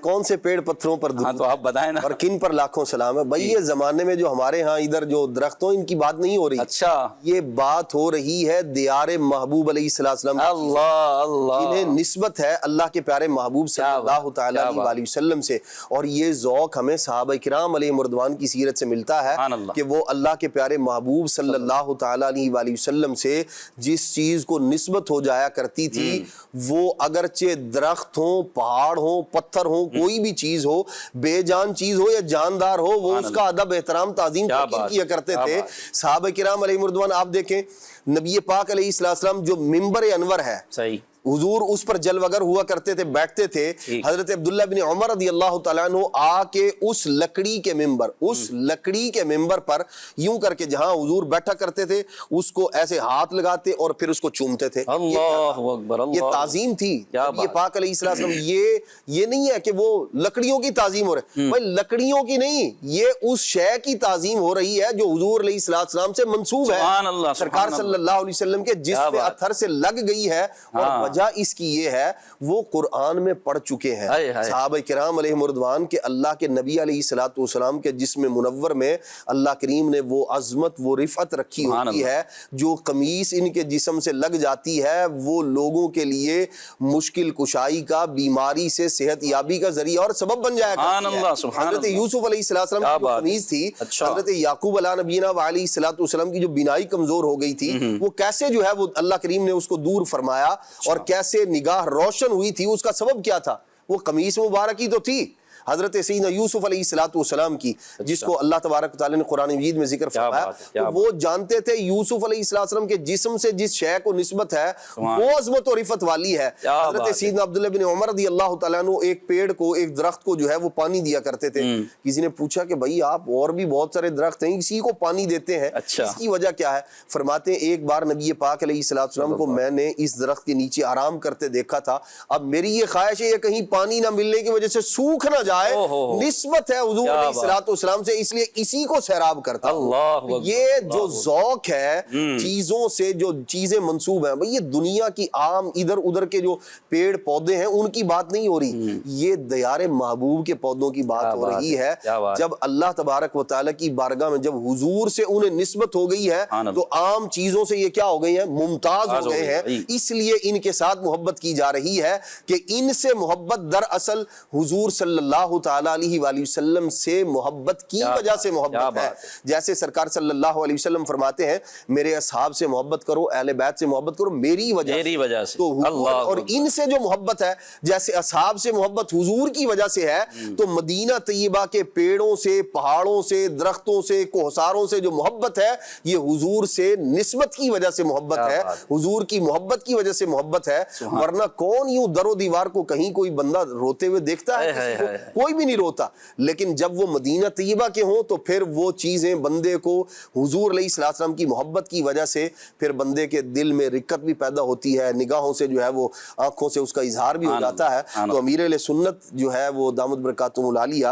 کون سے پیڑ پتھروں پر ہاں درود تو آپ بتائیں نا. اور کن پر لاکھوں سلام ہے بھائی؟ یہ زمانے میں جو ہمارے ہاں ادھر جو درخت ہوں ان کی بات نہیں ہو رہی. اچھا یہ بات ہو رہی ہے دیار محبوب علیہ السلام، اللہ اللہ، جنہیں نسبت ہے اللہ کے پیارے محبوب صلی اللہ تعالیٰ علیہ وسلم سے. اور یہ ذوق ہمیں صحابہ کرام علیہ رضوان کی سیرت سے ملتا ہے کہ وہ اللہ کے پیارے محبوب صلی اللہ تعالیٰ علیہ وسلم سے جس چیز کو نسبت ہو جایا کرتی تھی، وہ اگرچہ درخت ہوں، پہاڑ ہوں، پتھر ہوں، کوئی بھی چیز ہو، بے جان چیز ہو یا جاندار ہو، وہ اس کا ادب احترام تعظیم توقیر کیا کرتے تھے. صحابہ کرام علیہ رضوان آپ دیکھیں، نبی پاک علیہ السلام جو منبر انور ہے، صحیح، حضور اس پر جلوگر ہوا کرتے تھے، بیٹھتے تھے. حضرت عبداللہ بن عمر رضی اللہ تعالیٰ عنہ آ کے اس لکڑی کے ممبر پر یوں کر کے جہاں حضور بیٹھا کرتے تھے اس کو ایسے ہاتھ لگاتے اور پھر اس کو چومتے تھے. اللہ اکبر، یہ تعظیم تھی. یہ پاک علیہ السلام یہ نہیں ہے کہ وہ لکڑیوں کی تعظیم ہو رہی، بھائی لکڑیوں کی نہیں، یہ اس شے کی تعظیم ہو رہی ہے جو حضور علیہ السلام سے منسوب ہے، سرکار صلی اللہ علیہ وسلم کے جس پہ اتھر سے لگ گئی ہے. اور وجہ اس کی یہ ہے وہ قرآن میں پڑھ چکے ہیں صحابہ کرام علیہ رضوان کے اللہ کے نبی علیہ الصلوۃ والسلام کے جسم منور میں اللہ کریم نے وہ عظمت، وہ رفعت رکھی ہوتی ہے. جو قمیص ان کے جسم سے لگ جاتی ہے وہ لوگوں کے لیے مشکل کشائی کا، بیماری سے صحت یابی کا ذریعہ اور سبب بن جایا کرتی ہے. حضرت یوسف علیہ السلام کی جو قمیص تھی، حضرت یعقوب علیہ نبینا علیہ الصلوۃ والسلام کی جو بینائی کمزور ہو گئی تھی، وہ کیسے جو ہے وہ اللہ کریم نے اس کو دور فرمایا اور کیسے نگاہ روشن ہوئی تھی. اس کا سبب کیا تھا؟ وہ قمیص مبارک ہی تو تھی حضرت سیدنا یوسف علیہ السلام کی، جس کو اللہ تبارک و تعالیٰ نے قرآن مجید میں ذکر فرمایا. تو وہ جانتے تھے یوسف علیہ السلام کے جسم سے جس شے کو نسبت ہے وہ عظمت و رفعت والی ہے. حضرت سیدنا عبداللہ بن عمر رضی اللہ تعالیٰ عنہ ایک پیڑ کو، ایک درخت کو جو ہے وہ پانی دیا کرتے تھے. کسی نے پوچھا کہ بھائی آپ اور بھی بہت سارے درخت ہیں، اسی کو پانی دیتے ہیں، اس کی وجہ کیا ہے؟ فرماتے ہیں ایک بار نبی پاک علیہ السلام کو میں نے اس درخت کے نیچے آرام کرتے دیکھا تھا. اب میری یہ خواہش ہے یہ کہیں پانی نہ ملنے کی وجہ سے سوکھ نہ جائے، نسبت ہے حضور علیہ الصلوۃ والسلام سے، اس لیے اسی کو سیراب کرتا ہوں. یہ جو ذوق ہے چیزوں سے، جو چیزیں منسوب ہیں، بھئی یہ دنیا کی عام ادھر ادھر کے جو پیڑ پودے ہیں ان کی بات نہیں ہو رہی، یہ دیار محبوب کے پودوں کی بات ہو رہی ہے. جب اللہ تبارک و تعالیٰ کی بارگاہ میں جب حضور سے انہیں نسبت ہو گئی ہے تو عام چیزوں سے یہ کیا ہو گئی ہیں؟ ممتاز ہو گئے ہیں. اس لیے ان کے ساتھ محبت کی جا رہی ہے کہ ان سے محبت دراصل حضور صلی اللہ اللہ تعالیٰ علیہ وآلہ وسلم سے محبت کی وجہ سے محبت ہے. جیسے سرکار صلی اللہ علیہ وسلم فرماتے ہیں میرے اصحاب سے محبت کرو، اہل بیت سے محبت کرو میری وجہ سے. تو حضور اور ان سے جو محبت ہے، جیسے اصحاب سے محبت حضور کی وجہ سے ہے، تو مدینہ طیبہ کے پیڑوں سے، پہاڑوں سے، درختوں سے، کوہساروں سے جو محبت ہے یہ حضور سے نسبت کی وجہ سے محبت ہے، حضور کی محبت کی وجہ سے محبت ہے. ورنہ کون یوں در و دیوار کو کہیں کوئی بندہ روتے ہوئے دیکھتا ہے؟ کسی کو کوئی بھی نہیں روتا. لیکن جب وہ مدینہ طیبہ کے ہوں تو پھر وہ چیزیں بندے کو حضور علیہ السلام کی محبت کی وجہ سے پھر بندے کے دل میں رقت بھی پیدا ہوتی ہے، نگاہوں سے جو ہے وہ آنکھوں سے اس کا اظہار بھی ہو جاتا ہے. تو امیر اہل سنت جو ہے وہ دامت برکاتہم العالیہ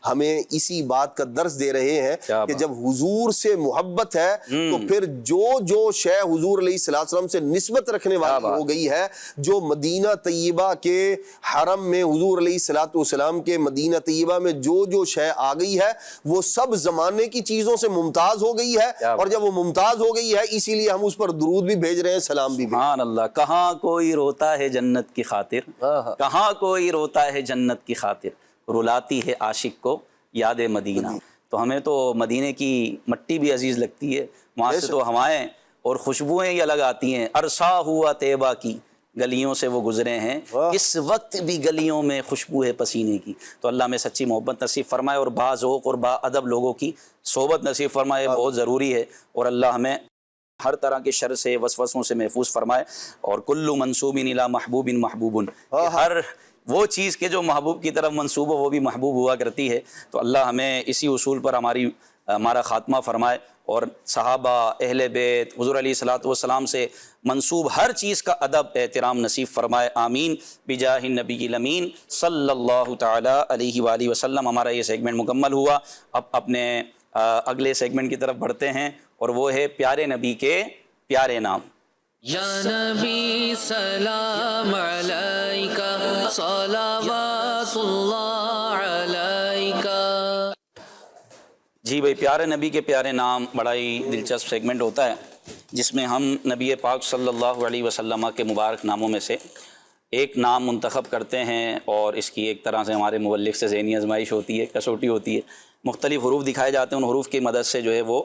ہمیں اسی بات کا درس دے رہے ہیں کہ جب حضور سے محبت ہے تو پھر جو شے حضور علیہ السلام سے نسبت رکھنے والی ہو گئی ہے، جو مدینہ طیبہ کے حرم میں حضور علیہ السلام کے مدینہ طیبہ میں جو شے آ گئی ہے وہ سب زمانے کی چیزوں سے ممتاز ہو گئی ہے. اور جب وہ ممتاز ہو گئی ہے اسی لیے ہم اس پر درود بھی بھیج رہے ہیں، سلام بھی. سبحان اللہ. کہاں کوئی روتا ہے جنت کی خاطر، کہاں کوئی روتا ہے جنت کی خاطر، رلاتی ہے عاشق کو یاد مدینہ. تو ہمیں تو مدینے کی مٹی بھی عزیز لگتی ہے، وہاں سے تو ہوائیں اور خوشبوئیں ہی الگ آتی ہیں. عرصہ ہوا طیبہ کی گلیوں سے وہ گزرے ہیں، اس وقت بھی گلیوں میں خوشبو ہے پسینے کی. تو اللہ میں سچی محبت نصیب فرمائے اور با ذوق اور با ادب لوگوں کی صحبت نصیب فرمائے، بہت ضروری ہے. اور اللہ ہمیں ہر طرح کے شر سے، وسوسوں سے محفوظ فرمائے. اور کل منصوب الی محبوب محبوب، ہر وہ چیز کے جو محبوب کی طرف منصوب ہو وہ بھی محبوب ہوا کرتی ہے. تو اللہ ہمیں اسی اصول پر ہمارا خاتمہ فرمائے اور صحابہ، اہل بیت، حضور علیہ الصلوۃ سے منسوب ہر چیز کا ادب احترام نصیب فرمائے. آمین بجاہ النبی الامین صلی اللہ تعالی علیہ وآلہ وسلم. ہمارا یہ سیگمنٹ مکمل ہوا. اب اپنے اگلے سیگمنٹ کی طرف بڑھتے ہیں اور وہ ہے پیارے نبی کے پیارے نام. یا نبی سلام علیکہ صلوات اللہ علیکہ. جی بھائی، پیارے نبی کے پیارے نام بڑا ہی دلچسپ سیگمنٹ ہوتا ہے جس میں ہم نبی پاک صلی اللہ علیہ وسلم کے مبارک ناموں میں سے ایک نام منتخب کرتے ہیں اور اس کی ایک طرح سے ہمارے مبلغ سے ذہنی آزمائش ہوتی ہے، کسوٹی ہوتی ہے. مختلف حروف دکھائے جاتے ہیں، ان حروف کی مدد سے جو ہے وہ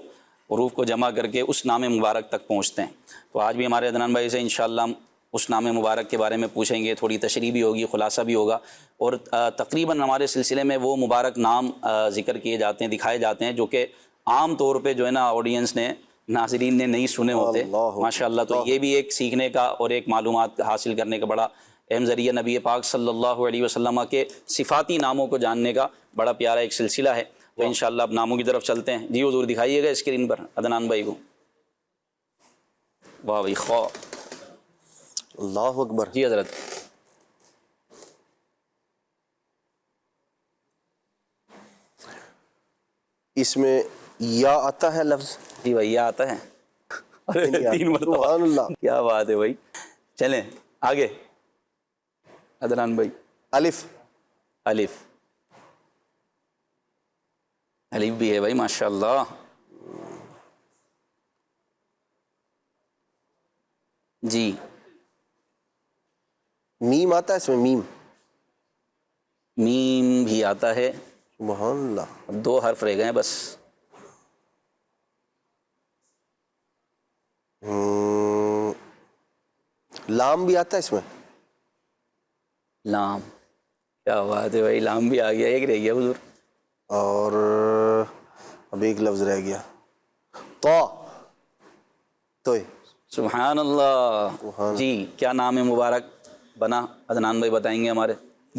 حروف کو جمع کر کے اس نام مبارک تک پہنچتے ہیں. تو آج بھی ہمارے عدنان بھائی سے انشاءاللہ ہم اس نام مبارک کے بارے میں پوچھیں گے، تھوڑی تشریح بھی ہوگی، خلاصہ بھی ہوگا. اور تقریباً ہمارے سلسلے میں وہ مبارک نام ذکر کیے جاتے ہیں، دکھائے جاتے ہیں جو کہ عام طور پہ جو ہے نا آڈینس نے، ناظرین نے نہیں سنے ہوتے ماشاءاللہ. تو یہ بھی ایک سیکھنے کا اور ایک معلومات حاصل کرنے کا بڑا اہم ذریعہ نبی پاک صلی اللہ علیہ وسلم کے صفاتی ناموں کو جاننے کا بڑا پیارا ایک سلسلہ ہے. تو انشاءاللہ اب ناموں کی طرف چلتے ہیں. جی حضور دکھائیے گا اسکرین پر عدنان بھائی کو. واہ بھائی، خواہ، اللہ اکبر. جی حضرت. اس میں یا آتا ہے لفظ؟ جی بھائی، یہ آتا ہے 3 مرتبہ. سبحان اللہ، کیا بات ہے بھائی. چلیں آگے. عدنان بھائی. الف. الف. الف بھی ہے بھائی ماشاءاللہ. جی. میم آتا ہے اس میں؟ میم. میم بھی آتا ہے. سبحان اللہ. اب 2 حرف رہ گئے ہیں بس. لام بھی آتا ہے اس میں؟ لام. کیا بات ہے بھائی، لام بھی آ گیا. ایک رہ گیا حضور. اور اب ایک لفظ رہ گیا، تو. سبحان اللہ. جی کیا نام مبارک بنا عدنان بھائی بتائیں گے ہمارے؟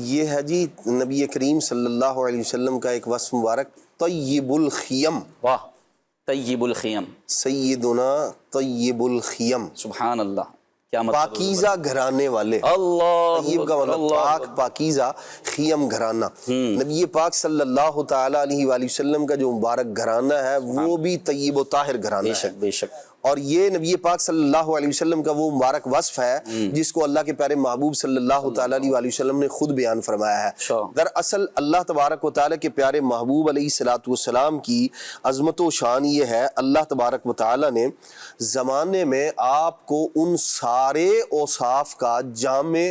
یہ ہے جی نبی کریم صلی اللہ علیہ وسلم کا ایک وصف مبارک، طیب الخیم. واہ، طیب الخیم. سیدنا طیب الخیم. سبحان اللہ. کیا مطلب؟ پاکیزہ گھرانے والے. اللہ. طیب کا مطلب پاک، پاکیزہ، خیم گھرانہ. نبی پاک صلی اللہ تعالی علیہ وآلہ وسلم کا جو مبارک گھرانہ ہے وہ بھی طیب و طاہر گھرانہ ہے. بے شک، بے شک. اور یہ نبی پاک صلی اللہ علیہ وسلم کا وہ مبارک وصف ہے جس کو اللہ کے پیارے محبوب صلی اللہ تعالی علیہ وسلم نے خود بیان فرمایا ہے. دراصل اللہ تبارک و تعالی کے پیارے محبوب علیہ السلام کی عظمت و شان یہ ہے، اللہ تبارک و تعالی نے زمانے میں آپ کو ان سارے اوصاف کا جامع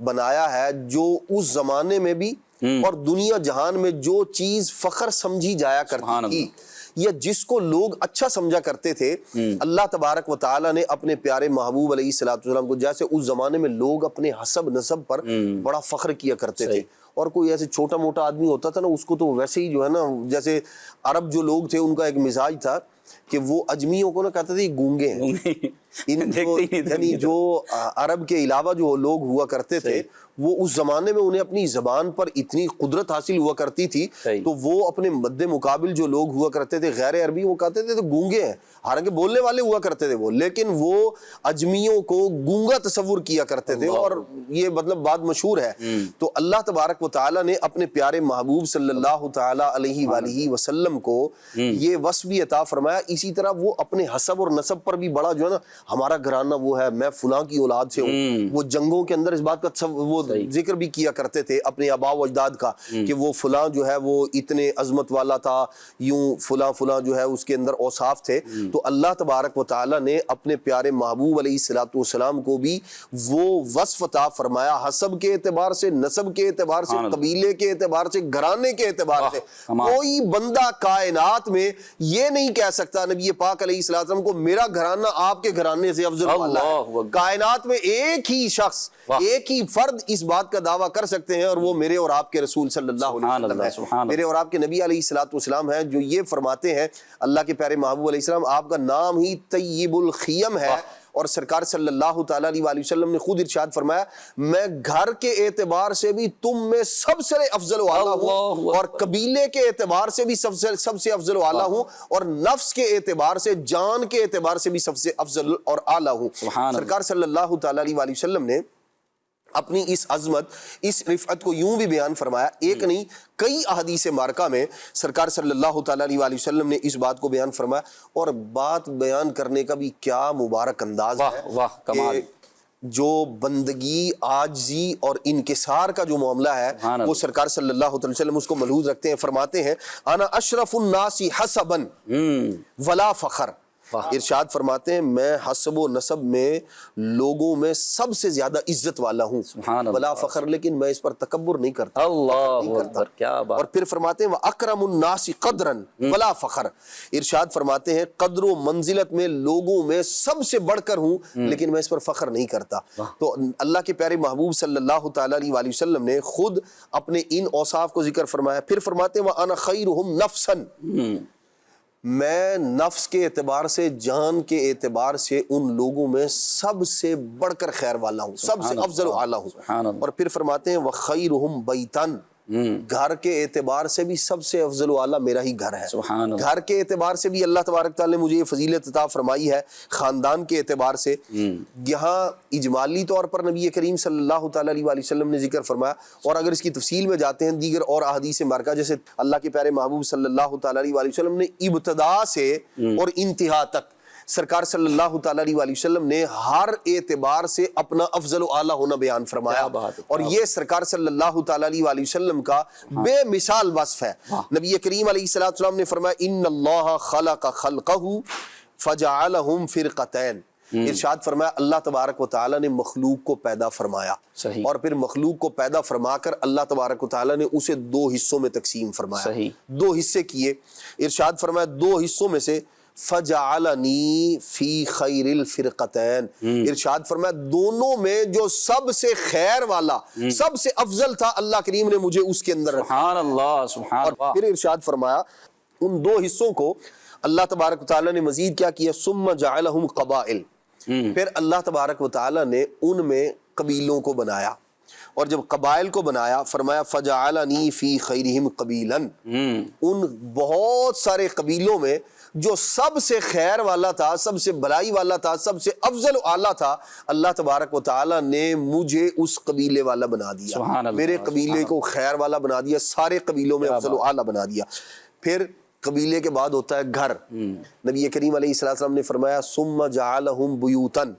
بنایا ہے جو اس زمانے میں بھی اور دنیا جہان میں جو چیز فخر سمجھی جایا کرتی تھی یا جس کو لوگ اچھا سمجھا کرتے تھے، اللہ تبارک و تعالیٰ نے اپنے پیارے محبوب علیہ الصلوۃ والسلام کو، جیسے اس زمانے میں لوگ اپنے حسب نسب پر بڑا فخر کیا کرتے تھے، اور کوئی ایسے چھوٹا موٹا آدمی ہوتا تھا نا، اس کو تو ویسے ہی جو ہے نا، جیسے عرب جو لوگ تھے ان کا ایک مزاج تھا کہ وہ اجمیوں کو نا کہتے تھے گونگے ہیں، یعنی جو عرب کے علاوہ جو لوگ ہوا کرتے تھے وہ اس زمانے میں انہیں اپنی زبان پر اتنی قدرت حاصل ہوا کرتی تھی، تو وہ اپنے مد مقابل جو لوگ ہوا کرتے تھے غیر عربی، وہ کہتے تھے تو گونگے ہیں، حالانکہ بولنے والے ہوا کرتے تھے وہ، لیکن وہ اجمیوں کو گونگا تصور کیا کرتے تھے، اور یہ مطلب بات مشہور ہے۔ تو اللہ تبارک و تعالیٰ نے اپنے پیارے محبوب صلی اللہ تعالیٰ علیہ وآلہ وسلم کو یہ وصف بھی عطا فرمایا۔ اسی طرح وہ اپنے حسب اور نسب پر بھی بڑا جو ہے نا، ہمارا گھرانہ وہ ہے، میں فلاں کی اولاد سے ہوں، وہ جنگوں کے اندر اس بات کا وہ ذکر بھی کیا کرتے تھے اپنے آباء و اجداد کا کہ وہ فلاں جو ہے وہ اتنے عظمت والا تھا، یوں فلاں فلاں جو ہے اس کے اندر اوصاف تھے۔ تو اللہ تبارک و تعالیٰ نے اپنے پیارے محبوب علیہ الصلوۃ والسلام کو بھی وہ وصف عطا فرمایا، حسب کے اعتبار سے، نسب کے اعتبار سے، قبیلے کے اعتبار سے، گھرانے کے اعتبار سے۔ کوئی بندہ کائنات میں یہ نہیں کہہ سکتا نبی پاک علیہ الصلوۃ والسلام کو میرا گھرانہ آپ کے گھرانے سے افضل ہے۔ کائنات میں ایک ہی شخص، ایک ہی فرد اس بات کا دعویٰ کر سکتے ہیں، اور وہ میرے اور آپ کے رسول صلی اللہ علیہ وسلم ہے، میرے اور آپ کے نبی علیہ الصلوۃ والسلام ہیں، جو یہ فرماتے ہیں، اللہ کے پیارے محبوب علیہ السلام، آپ کا نام ہی طیب الخیم ہے، اور سرکار صلی اللہ تعالیٰ علیہ وآلہ وسلم نے خود ارشاد فرمایا، میں گھر کے اعتبار سے بھی تم میں سب سے افضل و اعلیٰ ہوں، اور قبیلے کے اعتبار سے بھی سب سے افضل و اعلیٰ ہوں، اور نفس کے اعتبار سے، جان کے اعتبار سے بھی سب سے افضل اور اعلیٰ ہوں۔ سرکار صلی اللہ تعالیٰ علیہ وآلہ وسلم نے اپنی اس عظمت، اس رفعت کو یوں بھی بیان فرمایا، ایک نہیں کئی احادیث مبارکہ میں سرکار صلی اللہ تعالیٰ علیہ وآلہ وسلم نے اس بات کو بیان فرمایا، اور بات بیان کرنے کا بھی کیا مبارک انداز ہے کہ جو بندگی، عاجزی اور انکسار کا جو معاملہ ہے وہ سرکار صلی اللہ علیہ وسلم اس کو ملحوظ رکھتے ہیں، فرماتے ہیں انا اشرف الناس حسبا ولا فخر، ارشاد فرماتے ہیں میں حسب و نسب میں لوگوں میں سب سے زیادہ عزت والا ہوں، ولا فخر، لیکن میں اس پر تکبر نہیں کرتا۔ اللہ اکبر، کیا بات۔ اور پھر فرماتے ہیں وَأَكْرَمُ النَّاسِ قَدْرًا وَلَا فَخْرًا، ارشاد فرماتے ہیں قدر و منزلت میں لوگوں میں سب سے بڑھ کر ہوں، لیکن میں اس پر فخر نہیں کرتا۔ تو اللہ کے پیارے محبوب صلی اللہ تعالیٰ علیہ وآلہ وسلم نے خود اپنے ان اوصاف کو ذکر فرمایا، پھر فرماتے ہیں وَأَنَا خَيْرُهُمْ نَفْسًا، میں نفس کے اعتبار سے، جان کے اعتبار سے ان لوگوں میں سب سے بڑھ کر خیر والا ہوں، سب سے افضل و اعلیٰ ہوں۔ اور پھر فرماتے ہیں وَخَيْرُهُمْ بَيْتًا، گھر کے اعتبار سے بھی سب سے افضل و اعلیٰ میرا ہی گھر ہے۔ گھر کے اعتبار سے بھی اللہ تبارک تعالیٰ نے مجھے یہ فضیلت عطا فرمائی ہے، خاندان کے اعتبار سے یہاں اجمالی طور پر نبی کریم صلی اللہ تعالیٰ علیہ وآلہ وسلم نے ذکر فرمایا، اور اگر اس کی تفصیل میں جاتے ہیں دیگر اور احادیث مبارکہ، جیسے اللہ کے پیارے محبوب صلی اللہ تعالیٰ علیہ وآلہ وسلم نے ابتدا سے اور انتہا تک سرکار صلی اللہ تعالیٰ علیہ وآلہ وسلم نے ہر اعتبار سے اپنا افضل و اعلیٰ ہونا بیان فرمایا، اور یہ سرکار صلی اللہ تعالیٰ علیہ وآلہ وسلم کا بے مثال وصف ہے۔ نبی کریم علیہ السلام نے فرمایا ان اللہ خلق خلقہ فجعلہم فرقتین، ارشاد فرمایا اللہ تبارک و تعالیٰ نے مخلوق کو پیدا فرمایا، اور پھر مخلوق کو پیدا فرما کر اللہ تبارک و تعالیٰ نے اسے دو حصوں میں تقسیم فرمایا، دو حصے کیے، ارشاد فرمایا دو حصوں میں سے فجعلنی فی خیر الفرقتین، ارشاد فرمایا دونوں میں جو سب سے خیر والا، سب سے افضل تھا، اللہ کریم نے مجھے اس کے اندر رکھا۔ سبحان اللہ، سبحان اللہ۔ اور پھر ارشاد فرمایا ان دو حصوں کو اللہ تبارک و تعالیٰ نے مزید کیا کیا، ثم جعلہم قبائل، پھر اللہ تبارک و تعالیٰ نے ان میں قبیلوں کو بنایا، اور جب قبائل کو بنایا فرمایا فجعلنی فی خیرہم قبیلا، ان بہت سارے قبیلوں میں جو سب سے خیر والا تھا، سب سے بھلائی والا تھا، سب سے افضل و اعلیٰ تھا، اللہ تبارک و تعالیٰ نے مجھے اس قبیلے والا بنا دیا، میرے قبیلے کو خیر والا بنا دیا، سارے قبیلوں میں افضل و اعلیٰ بنا دیا۔ پھر قبیلے کے بعد ہوتا ہے گھر، نبی کریم علیہ السلام نے فرمایا ثم جعلہم بیوتن،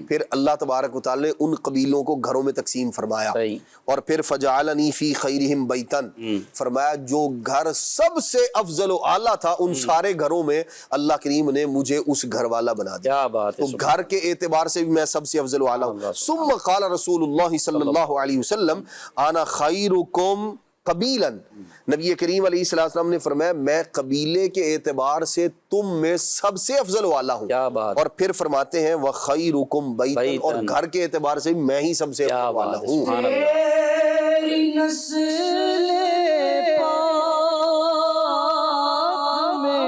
پھر اللہ تبارک و تعالی نے ان قبیلوں کو گھروں میں تقسیم فرمایا، اور پھر فجعلنی فی خیرہم بیتن، فرمایا جو گھر سب سے افضل و اعلیٰ تھا ان سارے گھروں میں اللہ کریم نے مجھے اس گھر والا بنا دیا، تو گھر کے اعتبار سے بھی میں سب سے افضل و اعلیٰ ہوں۔ ثم قال رسول اللہ صلی اللہ علیہ وسلم انا خیرکم قبیلاً، نبی کریم علیہ السلام نے فرمایا میں قبیلے کے اعتبار سے تم میں سب سے افضل والا ہوں. کیا بات. اور پھر فرماتے ہیں وَخَيْرُكُمْ بَيْتًا، اور گھر کے اعتبار سے میں ہی سب سے افضل والا ہوں. سبحان اللہ. تیری نسل پاک میں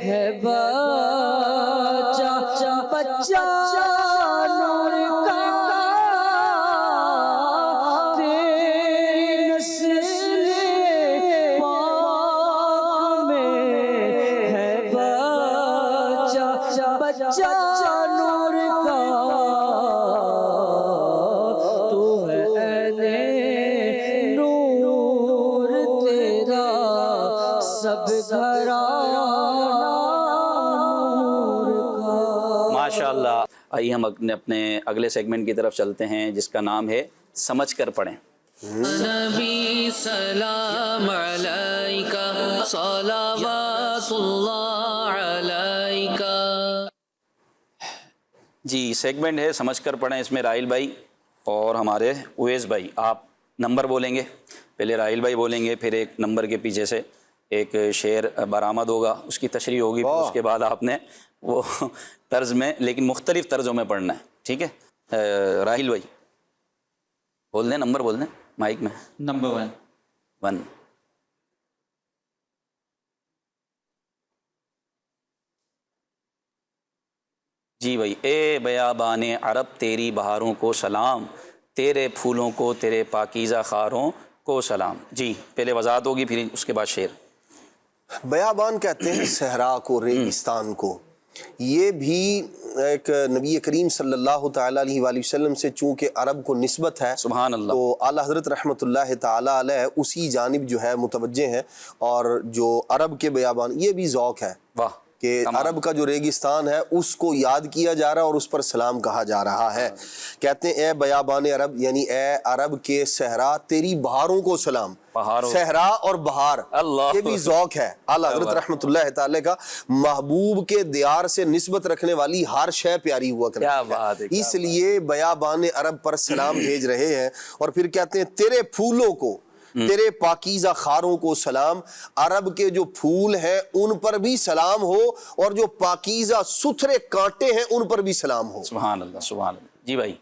ہے بچہ بچہ نور کا، تیری نسل پاک میں ہے بچہ بچہ نور کا، تو ہے نور تیرا سب گھرانہ نور کا. ماشاءاللہ. آئیے ہم اپنے اگلے سیگمنٹ کی طرف چلتے ہیں جس کا نام ہے سمجھ کر پڑھیں. نبی سلام علیکہ صلوات اللہ علیکہ. جی سیگمنٹ ہے سمجھ کر پڑھیں. اس میں راحیل بھائی اور ہمارے اویس بھائی آپ نمبر بولیں گے. پہلے راحیل بھائی بولیں گے، پھر ایک نمبر کے پیچھے سے ایک شعر برآمد ہوگا، اس کی تشریح ہوگی، پھر اس کے بعد آپ نے وہ طرز میں لیکن مختلف طرزوں میں پڑھنا ہے. ٹھیک ہے راحیل بھائی بول دیں، نمبر بول دیں مائک میں. نمبر 1. جی بھائی. اے بیابان عرب تیری بہاروں کو سلام، تیرے پھولوں کو تیرے پاکیزہ خاروں کو سلام. جی پہلے وضاحت ہوگی پھر اس کے بعد شعر. بیابان کہتے ہیں صحرا کو، ریگستان کو. یہ بھی ایک نبی کریم صلی اللہ تعالیٰ علیہ وآلہ وسلم سے چونکہ عرب کو نسبت ہے، سبحان اللہ، تو اعلیٰ حضرت رحمۃ اللہ تعالیٰ علیہ اسی جانب جو ہے متوجہ ہیں. اور جو عرب کے بیابان، یہ بھی ذوق ہے واہ کہ عرب کا جو ریگستان ہے اس کو یاد کیا جا رہا ہے اور اس پر سلام کہا جا رہا ہے. کہتے ہیں اے بیابان عرب، یعنی اے عرب کے صحرا تیری بہاروں کو سلام. صحرا اور بہار یہ بھی ذوق ہے اعلیٰ حضرت رحمۃ اللہ تعالی کا. محبوب کے دیار سے نسبت رکھنے والی ہر شے پیاری ہوا کرتی ہے، اس لیے بیابان عرب پر سلام بھیج رہے ہیں. اور پھر کہتے ہیں تیرے پھولوں کو، تیرے پاکیزہ خاروں کو سلام. عرب کے جو پھول ہیں ان پر بھی سلام ہو، اور جو پاکیزہ ستھرے کانٹے ہیں ان پر بھی سلام ہو. سبحان اللہ سبحان اللہ. جی بھائی.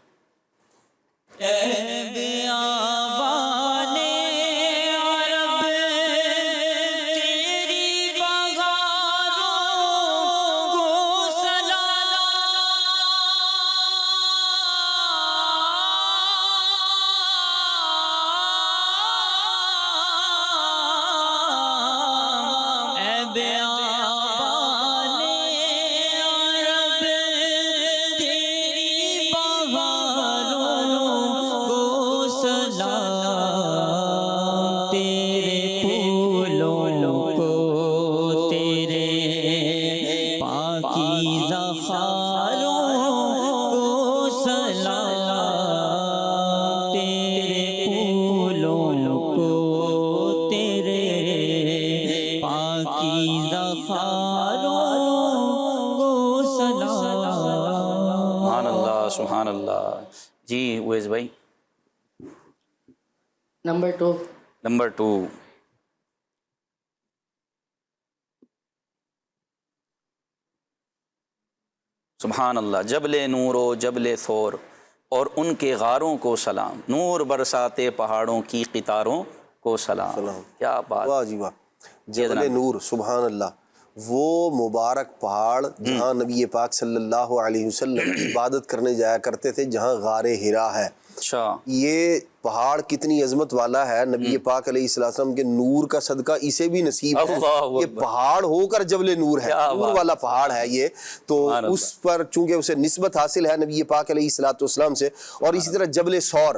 سبحان اللہ. جی اویس بھائی. نمبر 2. سبحان اللہ. جبل نور و جبل ثور اور ان کے غاروں کو سلام، نور برساتے پہاڑوں کی قطاروں کو سلام. کیا بات. واہ جی واہ. جبل نور، سبحان اللہ. وہ مبارک پہاڑ جہاں نبی پاک صلی اللہ علیہ وسلم عبادت کرنے جایا کرتے تھے، جہاں غار ہرا ہے. اچھا. یہ پہاڑ کتنی عظمت والا ہے. نبی پاک علیہ السلام کے نور کا صدقہ اسے بھی نصیب ہے. یہ پہاڑ ہو کر جبل نور ہے، نور والا پہاڑ ہے یہ. تو اس پر چونکہ اسے نسبت حاصل ہے نبی پاک علیہ السلام سے. اور اسی طرح جبل ثور،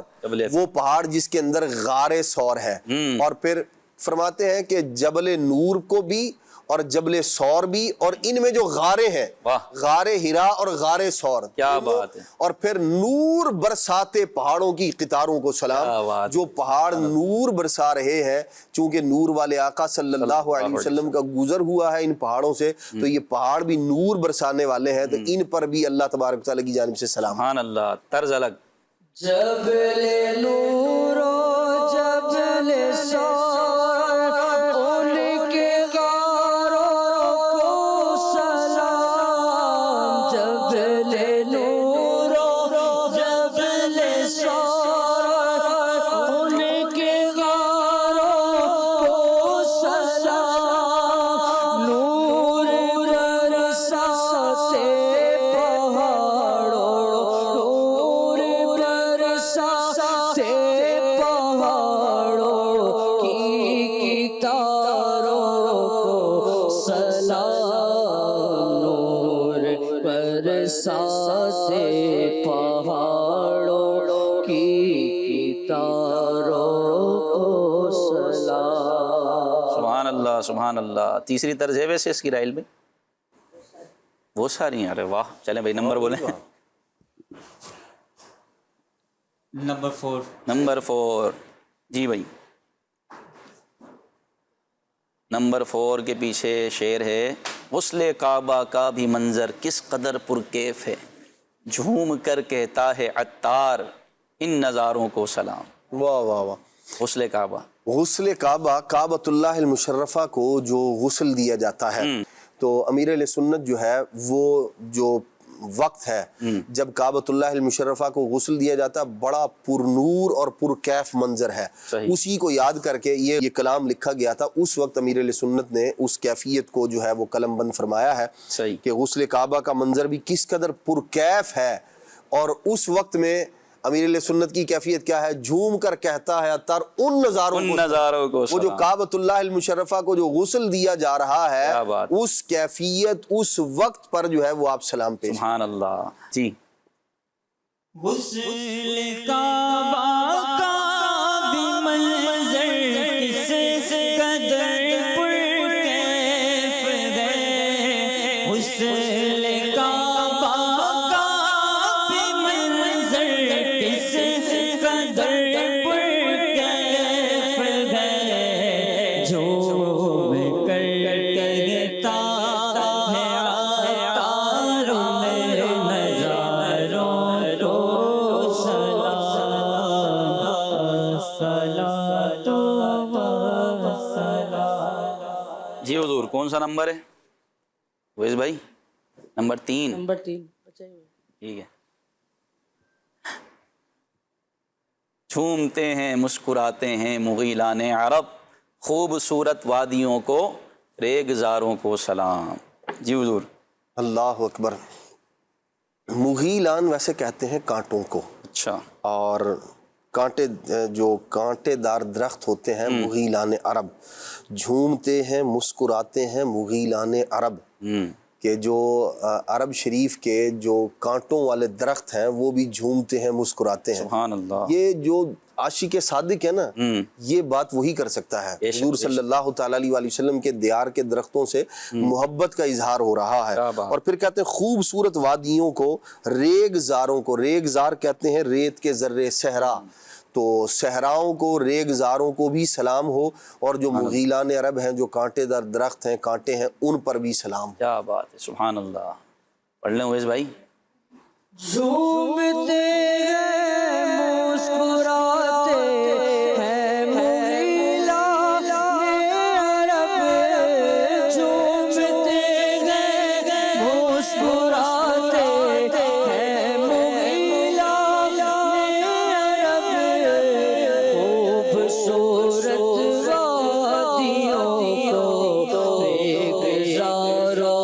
وہ پہاڑ جس کے اندر غار ثور ہے. اور پھر فرماتے ہیں کہ جبل نور کو بھی اور جبل ثور بھی، اور ان میں جو غاریں ہیں، غار ہرا اور غار ثور، کیا بات ہے. اور پھر نور برساتے پہاڑوں کی قطاروں کو سلام. جو پہاڑ نور برسا رہے ہیں، چونکہ نور والے آقا صلی اللہ علیہ وسلم کا گزر ہوا ہے ان پہاڑوں سے، تو یہ پہاڑ بھی نور برسانے والے ہیں، تو ان پر بھی اللہ تبارک و تعالیٰ کی جانب سے سلام. سبحان اللہ. طرز الگ. جبل نور و جبل اللہ سبحان اللہ. تیسری طرز ہے ویسے اس کی رائل میں وہ ساری ہیں. ارے واہ. چلیں بھائی نمبر بولیں. نمبر 4 جی بھائی. نمبر 4 کے پیچھے شعر ہے غسل کعبہ کا بھی منظر کس قدر پرکیف ہے جھوم کر کہتا ہے عطار ان نظاروں کو سلام. واہ واہ واہ. غسل کعبہ. غسل کعبہ کعبۃ اللہ المشرفہ کو جو غسل دیا جاتا ہے تو امیر اہل سنت جو ہے وہ جو وقت ہے جب کعبۃ اللہ المشرفہ کو غسل دیا جاتا ہے بڑا پر نور اور پر کیف منظر ہے. اسی کو یاد کر کے یہ کلام لکھا گیا تھا. اس وقت امیر اہل سنت نے اس کیفیت کو جو ہے وہ قلم بند فرمایا ہے کہ غسل کعبہ کا منظر بھی کس قدر پر کیف ہے. اور اس وقت میں امیر اہل سنت کی کیفیت کیا ہے؟ جھوم کر کہتا ہے عطار ان نظاروں کو وہ جو کعبۃ اللہ المشرفہ کو جو غسل دیا جا رہا ہے اس کیفیت اس وقت پر جو ہے وہ آپ سلام پیش. سبحان اللہ. جی. غسل کعبہ کا بھی منظر کس قدر پرکیف ہے غسل کعبہ کا بھی منظر کس قدر پرکیف ہے جو کر کہتا ہے عطار میرے نظاروں کو سلام جی حضور کون سا نمبر ہے ویس بھائی؟ نمبر 3. نمبر 3 ٹھیک ہے. جھومتے ہیں مسکراتے ہیں مغیلان عرب خوبصورت وادیوں کو ریگزاروں کو سلام. جی حضور. اللہ اکبر. مغیلان ویسے کہتے ہیں کانٹوں کو. اچھا. اور کانٹے جو کانٹے دار درخت ہوتے ہیں مغیلان عرب. جھومتے ہیں مسکراتے ہیں مغیلان عرب کہ جو عرب شریف کے جو کانٹوں والے درخت ہیں وہ بھی جھومتے ہیں مسکراتے ہیں. سبحان اللہ. یہ جو عاشق صادق ہے نا یہ بات وہی کر سکتا ہے. حضور صلی اللہ تعالیٰ علیہ وآلہ وسلم کے دیار کے درختوں سے محبت کا اظہار ہو رہا ہے. اور پھر کہتے ہیں خوبصورت وادیوں کو ریگزاروں کو. ریگزار کہتے ہیں ریت کے ذرے صحرا. تو صحراؤں کو ریگزاروں کو بھی سلام ہو اور جو مغیلان عرب ہیں جو کانٹے دار درخت ہیں کانٹے ہیں ان پر بھی سلام. کیا بات ہے. سبحان اللہ. پڑھ لیں ویس بھائی. جھومتے ہیں مسکراتے ہیں مغیلان عرب جھومتے ہیں مسکراتے ہیں مغیلان عرب خوبصورت وادیوں کو ریگزاروں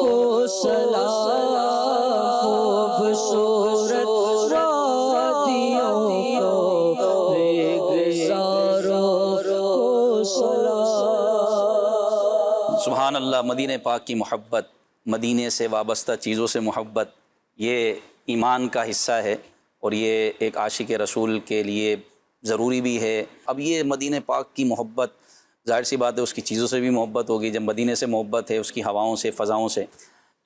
کو سلام. خوبصورت وادیوں کو ریگزاروں کو سلام. سبحان اللہ. مدینہ پاک کی محبت مدینے سے وابستہ چیزوں سے محبت یہ ایمان کا حصہ ہے اور یہ ایک عاشق رسول کے لیے ضروری بھی ہے. اب یہ مدینہ پاک کی محبت ظاہر سی بات ہے اس کی چیزوں سے بھی محبت ہوگی. جب مدینے سے محبت ہے اس کی ہواؤں سے فضاؤں سے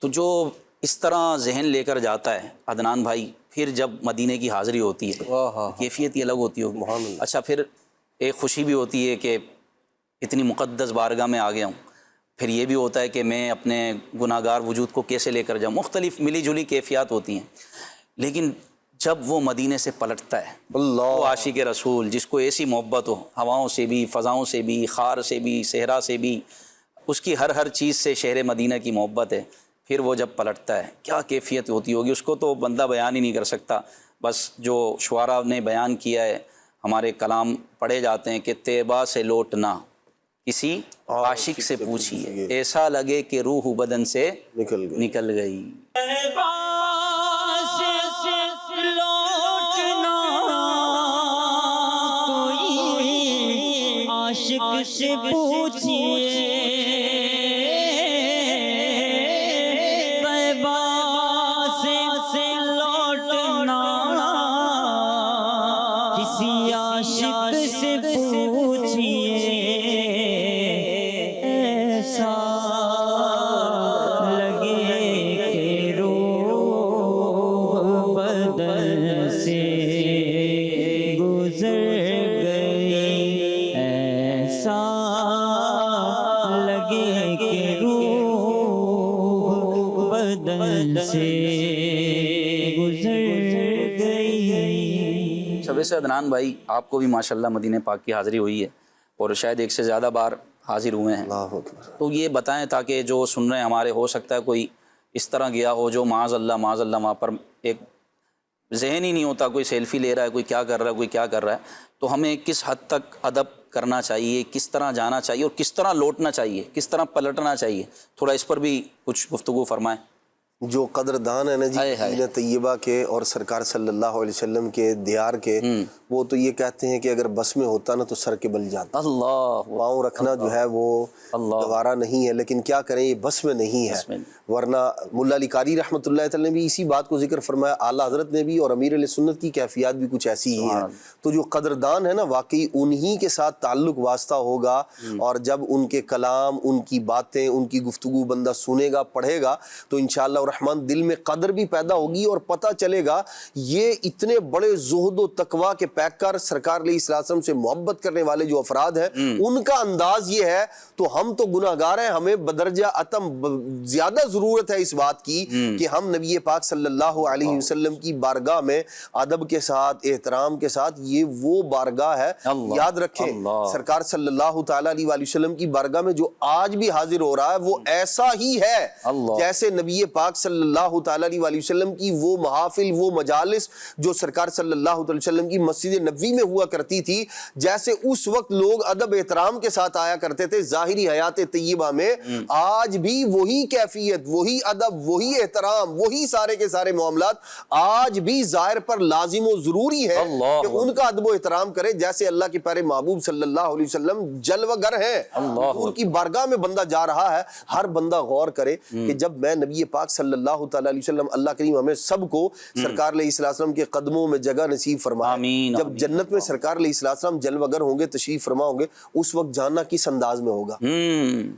تو جو اس طرح ذہن لے کر جاتا ہے عدنان بھائی پھر جب مدینے کی حاضری ہوتی ہے کیفیت ہی الگ ہوتی ہوگی. اچھا پھر ایک خوشی بھی ہوتی ہے کہ اتنی مقدس بارگاہ میں آ گیا ہوں. پھر یہ بھی ہوتا ہے کہ میں اپنے گناہگار وجود کو کیسے لے کر جاؤں. مختلف ملی جلی کیفیات ہوتی ہیں. لیکن جب وہ مدینے سے پلٹتا ہے وہ عاشق رسول جس کو ایسی محبت ہو ہواؤں سے بھی فضاؤں سے بھی خار سے بھی صحرا سے بھی اس کی ہر چیز سے شہر مدینہ کی محبت ہے. پھر وہ جب پلٹتا ہے کیا کیفیت ہوتی ہوگی اس کو تو بندہ بیان ہی نہیں کر سکتا. بس جو شعراء نے بیان کیا ہے ہمارے کلام پڑھے جاتے ہیں کہ طیبہ سے لوٹنا کسی عاشق سے پوچھیے ایسا لگے کہ روح بدن سے نکل گئی. عاشق سے پوچھیے طیبہ سے لوٹنا کسی عاشق سے پوچھیے سے گزر گئی. سب سے عدنان بھائی آپ کو بھی ماشاءاللہ مدینہ پاک کی حاضری ہوئی ہے اور شاید ایک سے زیادہ بار حاضر ہوئے ہیں. اللہ اکبر. تو یہ بتائیں تاکہ جو سن رہے ہیں ہمارے، ہو سکتا ہے کوئی اس طرح گیا ہو جو معاذ اللہ وہاں پر ایک ذہن ہی نہیں ہوتا، کوئی سیلفی لے رہا ہے، کوئی کیا کر رہا ہے، کوئی کیا کر رہا ہے. تو ہمیں کس حد تک ادب کرنا چاہیے، کس طرح جانا چاہیے اور کس طرح لوٹنا چاہیے، کس طرح پلٹنا چاہیے، تھوڑا اس پر بھی کچھ گفتگو فرمائیں. جو قدردان ہے نا جی مدینہ طیبہ کے اور سرکار صلی اللہ علیہ وسلم کے دیار کے، وہ تو یہ کہتے ہیں کہ اگر بس میں ہوتا نا تو سر کے بل جاتا. اللہ پاؤں رکھنا جو ہے وہ گوارا نہیں ہے، لیکن کیا کریں یہ بس میں نہیں ہے. ورنہ ملا علی قاری رحمۃ اللہ تعالی نے بھی اسی بات کو ذکر فرمایا، اعلیٰ حضرت نے بھی، اور امیر علیہ سنت کی کیفیات بھی کچھ ایسی ہی ہیں. تو جو قدردان ہے نا واقعی انہی کے ساتھ تعلق واسطہ ہوگا، اور جب ان کے کلام، ان کی باتیں، ان کی گفتگو بندہ سنے گا، پڑھے گا تو انشاءاللہ الرحمن دل میں قدر بھی پیدا ہوگی اور پتہ چلے گا یہ اتنے بڑے زہد و تقوی کے پیکر سرکار علیہ السلام سے محبت کرنے والے جو افراد ہیں ان کا انداز یہ ہے. تو ہم تو گناہگار ہیں، ہمیں بدرجہ اتم زیادہ ضرورت ہے اس بات کی کہ ہم نبی پاک صلی اللہ علیہ وسلم کی بارگاہ میں ادب کے ساتھ، احترام کے ساتھ، یہ وہ بارگاہ ہے. یاد رکھیں سرکار صلی اللہ تعالیٰ علیہ وسلم کی بارگاہ میں جو آج بھی حاضر ہو رہا ہے وہ ایسا ہی ہے جیسے نبی پاک صلی اللہ تعالیٰ علیہ وسلم کی وہ محافل، وہ مجالس جو سرکار صلی اللہ علیہ وسلم کی مسجد نبوی میں ہوا کرتی تھی، جیسے اس وقت لوگ ادب احترام کے ساتھ آیا کرتے تھے ظاہری حیات طیبہ میں، آج بھی وہی کیفیت، وہی ادب، وہی احترام، وہی سارے کے سارے معاملات آج بھی ظاہر پر لازم و ضروری ہے کہ ان کا ادب و احترام کرے جیسے اللہ کے پیارے محبوب صلی اللہ علیہ وسلم جلوہ گر ہیں. ان کی بارگاہ میں بندہ جا رہا ہے، ہر بندہ غور کرے کہ جب میں نبی پاک صلی اللہ تعالیٰ علیہ وسلم، اللہ کریم ہمیں سب کو سرکار علیہ السلام کے قدموں میں جگہ نصیب فرمائے. جب جنت میں سرکار علیہ السلام جلوہ گر ہوں گے، تشریف فرما ہوں گے، اس وقت جاننا کس انداز میں ہوگا.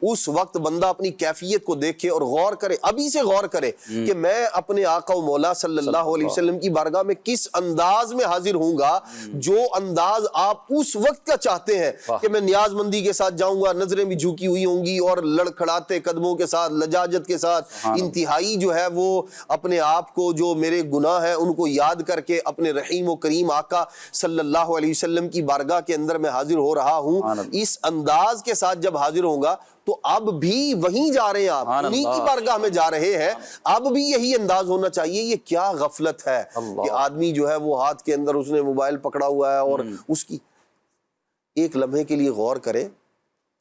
اس وقت بندہ اپنی کیفیت کو دیکھے اور غور کرے، ابھی سے غور کرے کہ میں اپنے آقا و مولا صلی اللہ علیہ وسلم کی بارگاہ میں کس انداز میں حاضر ہوں گا، جو انداز آپ اس وقت کا چاہتے ہیں کہ میں نیاز مندی کے ساتھ جاؤں گا، نظریں بھی جھکی ہوئی ہوں گی اور لڑکھڑاتے قدموں کے ساتھ، لجاجت کے ساتھ، انتہائی جو ہے وہ اپنے آپ کو، جو میرے گناہ ہیں ان کو یاد کر کے اپنے رحیم و کریم آقا صلی اللہ علیہ وسلم کی بارگاہ کے اندر میں حاضر ہو رہا ہوں. اس انداز کے ساتھ جب حاضر ہوں گا تو اب بھی وہیں جا رہے ہیں، آپ انہی کی بارگاہ میں جا رہے ہیں، اب بھی یہی انداز ہونا چاہیے. یہ کیا غفلت ہے کہ آدمی جو ہے وہ ہاتھ کے اندر اس نے موبائل پکڑا ہوا ہے اور اس کی ایک لمحے کے لیے غور کرے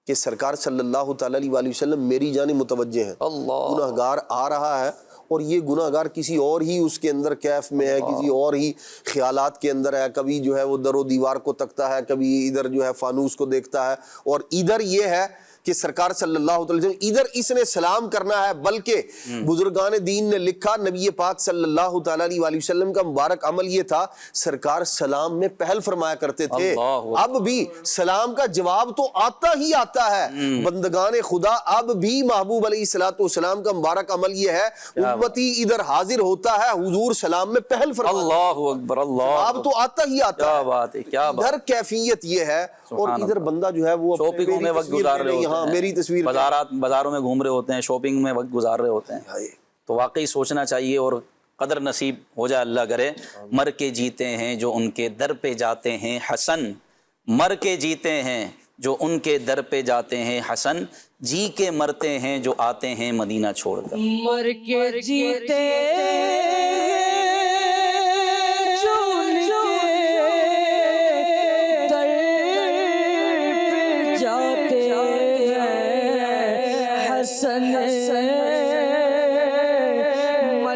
کہ سرکار صلی اللہ تعالیٰ علیہ وسلم میری جانب متوجہ ہے. گناہگار آ رہا ہے اور یہ گناہگار کسی اور ہی اس کے اندر کیف میں ہے، کسی اور ہی خیالات کے اندر ہے. کبھی جو ہے وہ در و دیوار کو تکتا ہے، کبھی ادھر جو ہے فانوس کو دیکھتا ہے، اور ادھر یہ ہے کہ سرکار صلی اللہ علیہ وسلم ادھر اس نے سلام کرنا ہے. بلکہ بزرگان دین نے لکھا نبی پاک صلی اللہ تعالیٰ علیہ وسلم کا مبارک عمل یہ تھا، سرکار سلام میں پہل فرمایا کرتے تھے. اب بھی سلام کا جواب تو آتا ہی آتا ہے. بندگان خدا اب بھی محبوب علیہ الصلوۃ والسلام کا مبارک عمل یہ ہے، امتی ادھر حاضر ہوتا ہے، حضور سلام میں پہل فرمایا. اللہ اکبر، اللہ، اب تو آتا ہی آتا ہے. کیا بات ہے، کیا بات. ادھر کیفیت یہ ہے اور ادھر بندہ جو ہے وہ شاپنگ میں وقت گزار رہے ہوتے ہیں، میری تصویر بازاروں میں گھوم رہے ہوتے ہیں، شاپنگ میں وقت گزار رہے ہوتے ہیں. تو واقعی سوچنا چاہیے اور قدر نصیب ہو جائے، اللہ کرے. مر کے جیتے ہیں جو ان کے در پہ جاتے ہیں حسن، مر کے جیتے ہیں جو ان کے در پہ جاتے ہیں حسن، جی کے مرتے ہیں جو آتے ہیں مدینہ چھوڑ کر. مر کے جیتے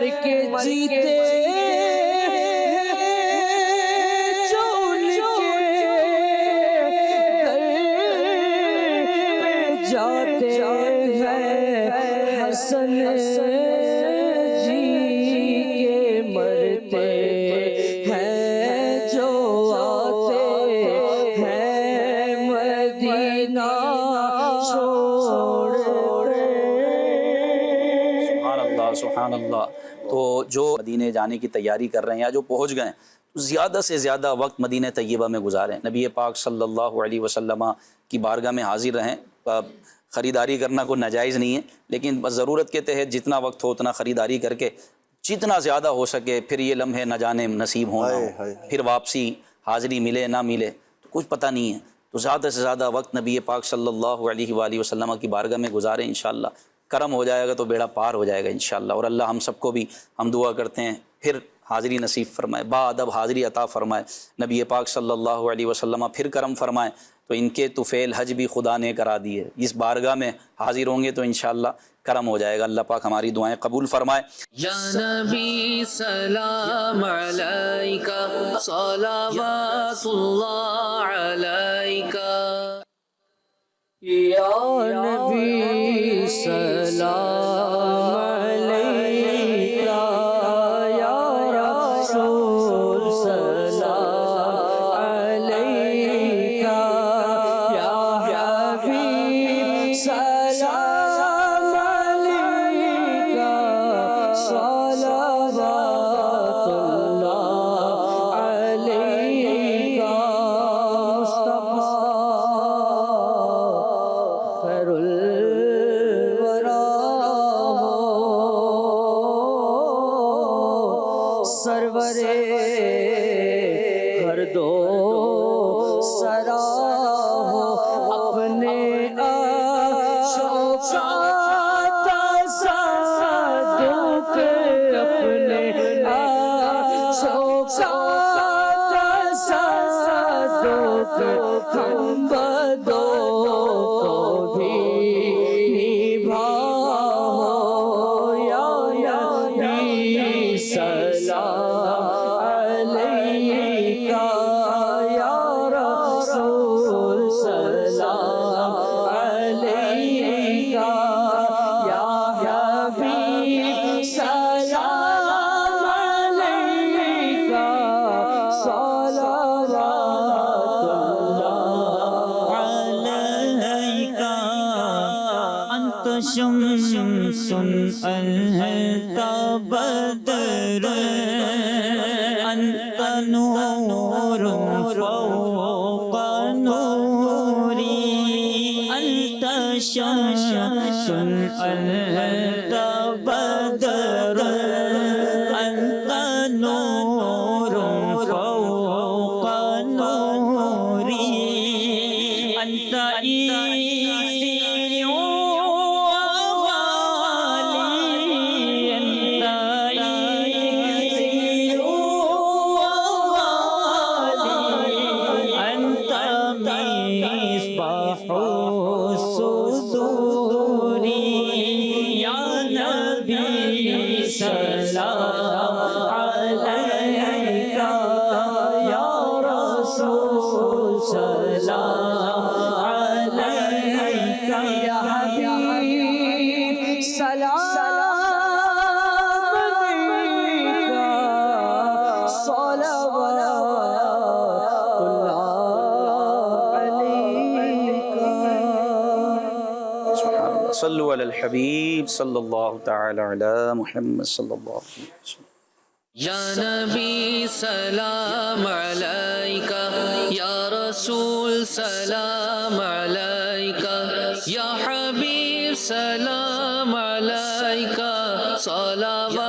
مر کے جیتے جو ان کے جاتے ہیں حسن، جی کے مرتے ہیں جو آتے ہیں مدینہ چھوڑ. سبحان اللہ. تو جو مدینے جانے کی تیاری کر رہے ہیں یا جو پہنچ گئے تو زیادہ سے زیادہ وقت مدینہ طیبہ میں گزاریں. نبی پاک صلی اللہ علیہ وسلم کی بارگاہ میں حاضر رہیں. خریداری کرنا کوئی ناجائز نہیں ہے، لیکن بس ضرورت کے تحت جتنا وقت ہو اتنا خریداری کر کے جتنا زیادہ ہو سکے. پھر یہ لمحے نہ جانے نصیب ہونا ہو, پھر واپسی حاضری ملے نہ ملے تو کچھ پتہ نہیں ہے. تو زیادہ سے زیادہ وقت نبی پاک صلی اللہ علیہ وآلہ وسلم کی بارگاہ میں گزاریں. انشاءاللہ کرم ہو جائے گا تو بیڑا پار ہو جائے گا انشاءاللہ. اور اللہ ہم سب کو بھی ہم دعا کرتے ہیں پھر حاضری نصیب فرمائے, با ادب حاضری عطا فرمائے. نبی پاک صلی اللہ علیہ وسلم پھر کرم فرمائے تو ان کے طفیل حج بھی خدا نے کرا دی ہے. اس بارگاہ میں حاضر ہوں گے تو انشاءاللہ کرم ہو جائے گا. اللہ پاک ہماری دعائیں قبول فرمائے. یا نبی سلام علیکہ صلوات اللہ علیکہ. یا نبی سلام علیکہ یا رسول سلام علیکہ یا حبیب سلام علیکہ صلوات اللہ علیکہ. مصطفیٰ خیر الورا سرور ہر دو سرا اپنے تصدق اپنے تصدق ہم بدو کو بھی نبھاؤ. یا نبی سلام علیکہ یا رسول سلام علیکہ یا حبیب سلام علیکہ صلوات عليك أنت شمس أنت بدر أنت نور فوق نوري أنت شمس أنت بدر أنت نور فوق نوري أنت إيسي وغالي أنت إيسي وغالي أنت مصباح الصدور يا نبي سلام عليك يا رسول سلام عليك يا حبيب سلام عليك صلوات الله عليك. صلوا علی الحبیب صلی اللہ تعالی علی محمد صلی اللہ علیہ وسلم. یا نبی سلام علیکہ یا رسول سلام علیکہ یا حبیب سلام علیکہ صلوات